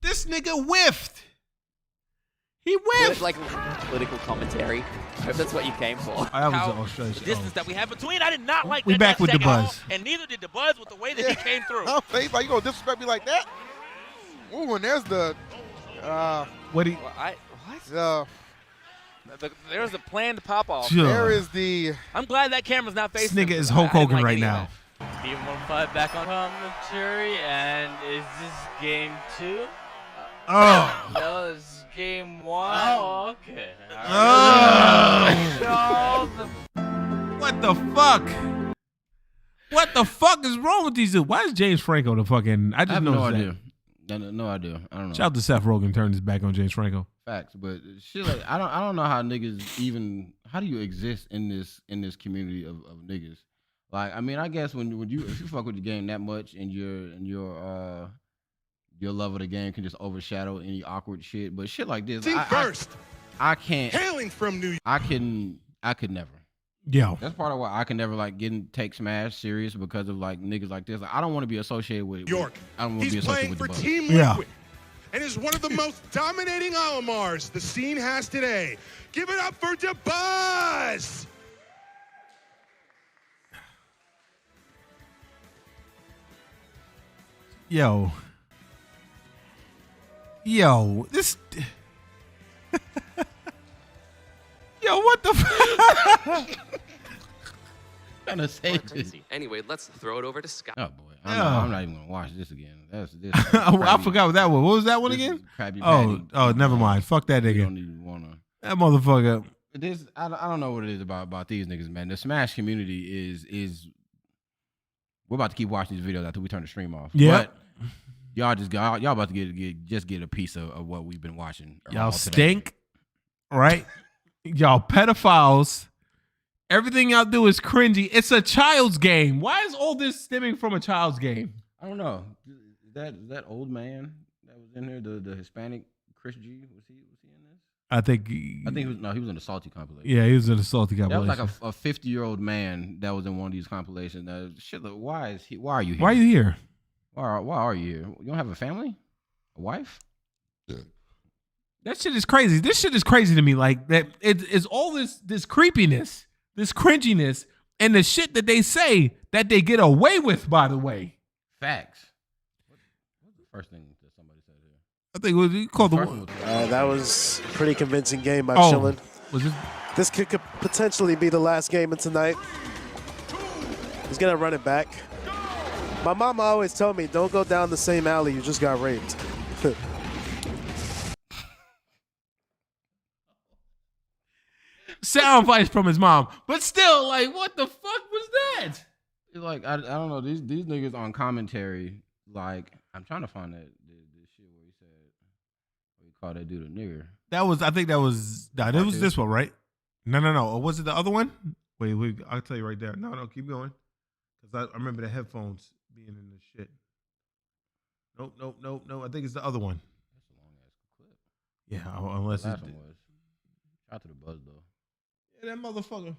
This nigga whiffed. He whiffed. Like political commentary. If that's what you came for. I was Australian. The distance that we have between, I did not like We that. back with the Buzz. And neither did the Buzz with the way that he came through. I'm face like you gonna disrespect me like that? Ooh, and there's the What he? What? There's a planned pop off. there is the I'm glad that camera's not This facing nigga him, is 'cause I Hulk didn't Hogan like right any of now. that. D15 back on commentary, and is this game 2? Oh. No, this is game 1. Oh, okay. What the fuck? What the fuck is wrong with these dudes? Why is James Franco the fucking? I I just have know no idea. No idea. I don't know. Shout out to Seth Rogen turned his back on James Franco. Facts, but shit, like I don't know how niggas even. How do you exist in this community of niggas? Like, I mean, I guess if you fuck with the game that much and your love of the game can just overshadow any awkward shit. But shit like this, I can't. Hailing from New York. I could never. Yo. That's part of why I can never like take Smash serious because of like niggas like this. Like, I don't want to be associated with York. I don't want to be He's associated playing with for the Team Buzz. Yeah. Liquid and is one of the most dominating Alamars the scene has today. Give it up for Debauchery. Yo, this. Yo, what the fuck? Trying to say this. Anyway, let's throw it over to Scott. Oh boy, I'm not even gonna watch this again. That's this. I forgot what that was. What was that one this again? is Krabby Oh, Patty. never mind. Fuck that You nigga. don't even wanna. That motherfucker. I don't know what it is about these niggas, man. The Smash community is. We're about to keep watching these videos after we turn the stream off. Yeah. But y'all about to get a piece of what we've been watching. Y'all all today. stink, right? Y'all pedophiles. Everything y'all do is cringy. It's a child's game. Why is all this stemming from a child's game? I don't know. That old man that was in there, the Hispanic Chris G. Was he in this? I think he was in the Salty compilation. Yeah, he was in a salty That compilation. was like a 50-year-old man that was in one of these compilations. Shit, look, why are you here? Why are you here? Why are you here? You don't have a family? A wife? Yeah. That shit is crazy. This shit is crazy to me. Like that, it's all this creepiness, this cringiness, and the shit that they say that they get away with. By the way, Facts. What's the first thing that somebody said here? I think it was called That was a pretty convincing game by Oh, Chillin. was this? This could potentially be the last game of tonight. He's gonna run it back. My mama always told me, don't go down the same alley you just got raped. Sound bites from his mom, but still, like, what the fuck was that? It's like I don't know. These niggas on commentary. Like, I'm trying to find that the shit where he said he called that dude a nigger. I think that was this one, right? No. Or was it the other one? Wait, I'll tell you right there. No, keep going. Because I remember the headphones being in the shit. Nope. I think it's the other one. That's a long ass clip. Yeah, unless The it's last one was. Shout out to the Buzz though. yeah, that motherfucker.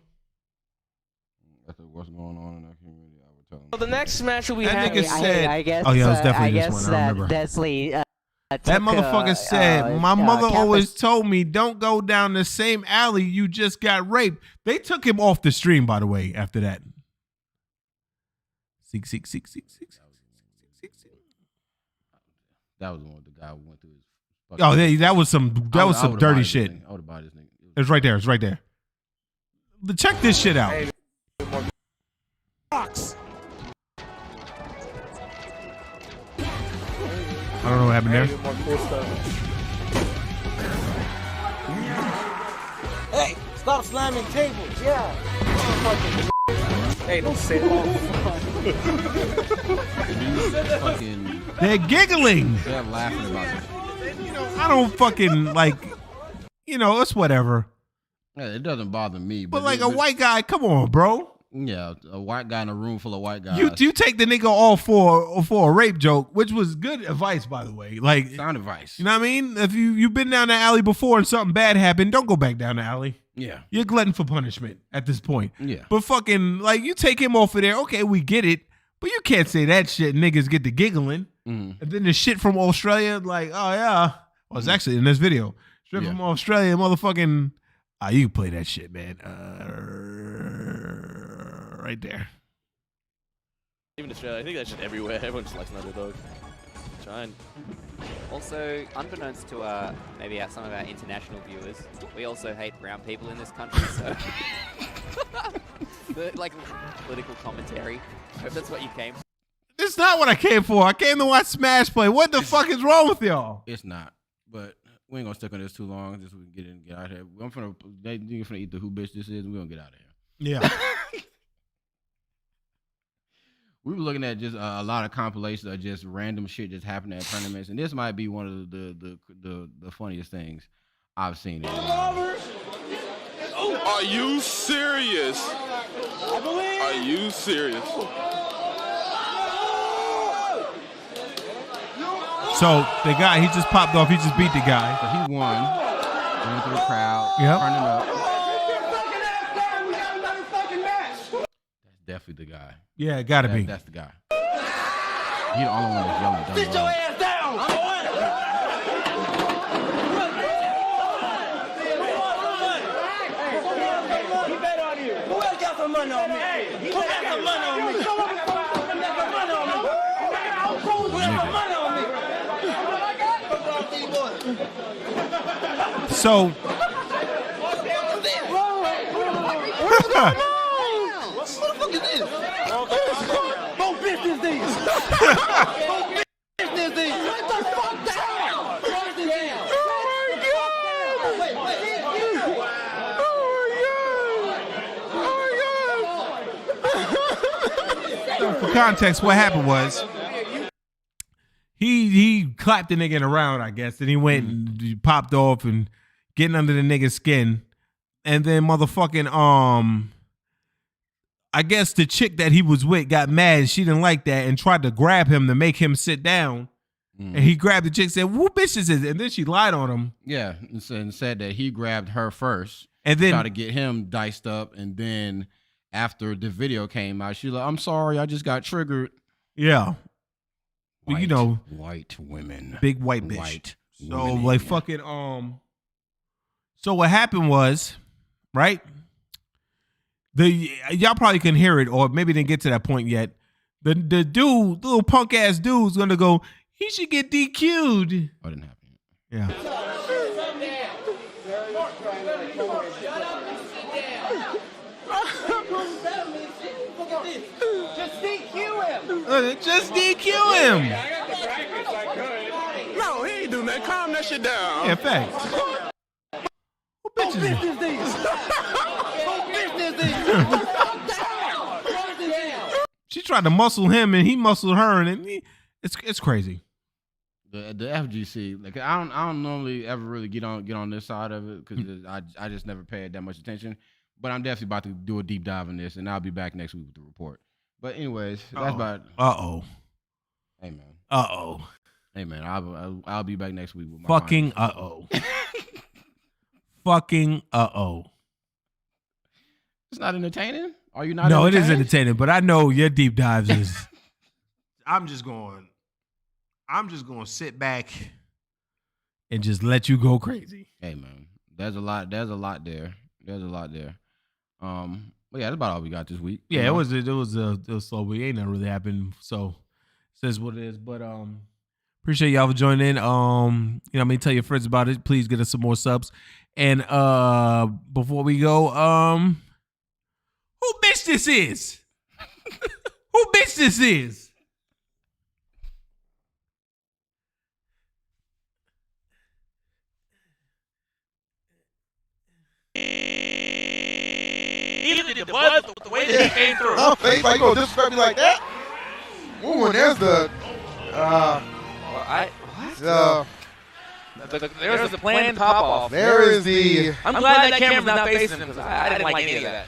That's what's going on in our community. I would tell him. So the next match will be That having. nigga said, I guess, oh yeah, it was definitely I this guess one. I remember. Desley, That motherfucker said, my mother always told me, don't go down the same alley you just got raped. They took him off the stream, by the way, after that. Seek. That was the one with the guy who went through his. Oh, that was some dirty shit. I would have bought this nigga. It's right there. It's right there. Check this shit out. Box. I don't know what happened there. Hey, stop slamming tables. Yeah. Hey, don't say Fucking, They're giggling. they're laughing about it. I don't fucking like, it's whatever. Yeah, it doesn't bother me. But like a white guy, come on, bro. Yeah, a white guy in a room full of white guys. You take the nigga all for a rape joke, which was good advice, by the way. Like sound advice. You know what I mean? If you've been down the alley before and something bad happened, don't go back down the alley. Yeah. You're glutton for punishment at this point. Yeah. But fucking, like, you take him off of there, okay, we get it. But you can't say that shit, niggas get to giggling. Mm. And then the shit from Australia, like, oh, yeah. Well, it's actually in this video. Shit from Australia, motherfucking, you can play that shit, man. Right there. Even Australia, I think that shit everywhere. Everyone just likes an underdog. Trying. Also, unbeknownst to maybe some of our international viewers, we also hate brown people in this country, so... like, political commentary. I hope that's what you came for. It's not what I came for. I came to watch Smash play. What the fuck is wrong with y'all? It's not. But we ain't gonna stick on this too long. Just so we can get out of here. You're finna eat the who bitch this is, and we're gonna get out of here. Yeah. We were looking at just a lot of compilations of just random shit just happening at tournaments, and this might be one of the funniest things I've seen. Are you serious? Are you serious? So the guy, he just popped off. He just beat the guy. So he won. Went through the crowd. Yep. Turning up. That's definitely the guy. Yeah, it gotta be. That's the guy. He the only one that's yelling. Sit your ass down. I'm a winner. He bet on you. Who else got some money on me? Who got some money on me? Who got some money on me? Who got some money on me? So. What the fuck is this? Go business these. Business these. Shut the fuck down. Shut the down. For context, what happened was he clapped the nigga in a round, I guess, and he went and he popped off and getting under the nigga's skin, and then motherfucking I guess the chick that he was with got mad. She didn't like that and tried to grab him to make him sit down. And he grabbed the chick and said, "Who bitch is this?" And then she lied on him. Yeah, and said that he grabbed her first and then tried to get him diced up. And then after the video came out, she's like, "I'm sorry, I just got triggered." Yeah. White, you know, white women, big white bitch. White so women. like fucking So what happened was, right? Y'all probably can hear it, or maybe didn't get to that point yet. The dude, little punk ass dude's gonna go. He should get DQ'd. Oh, didn't happen. Yeah. Just DQ him. Just DQ him. No, he ain't doing that. Calm that shit down. Yeah, facts. What bitch is it? She tried to muscle him, and he muscled her, and it's crazy. The FGC, like I don't normally ever really get on this side of it because I just never paid that much attention. But I'm definitely about to do a deep dive in this, and I'll be back next week with the report. But anyways, that's about. Hey man. Hey man, I'll be back next week with my fucking fucking It's not entertaining. Are you not? No, it is entertained? entertaining, but I know your deep dives is. I'm just going to sit back and just let you go crazy. Hey man, there's a lot there. But yeah, that's about all we got this week. Yeah, you know? it was slow, but ain't nothing really happened. So it says what it is. But appreciate y'all for joining in. You know what I mean, tell your friends about it. Please get us some more subs. And before we go, who bitch this is? Who bitch this is? Even the buzz, the way that he came through. No, face like you gonna disrespect me like that? Ooh, and there's the There's the planned pop-off. there is the I'm glad that camera's not facing him because I didn't like any of that.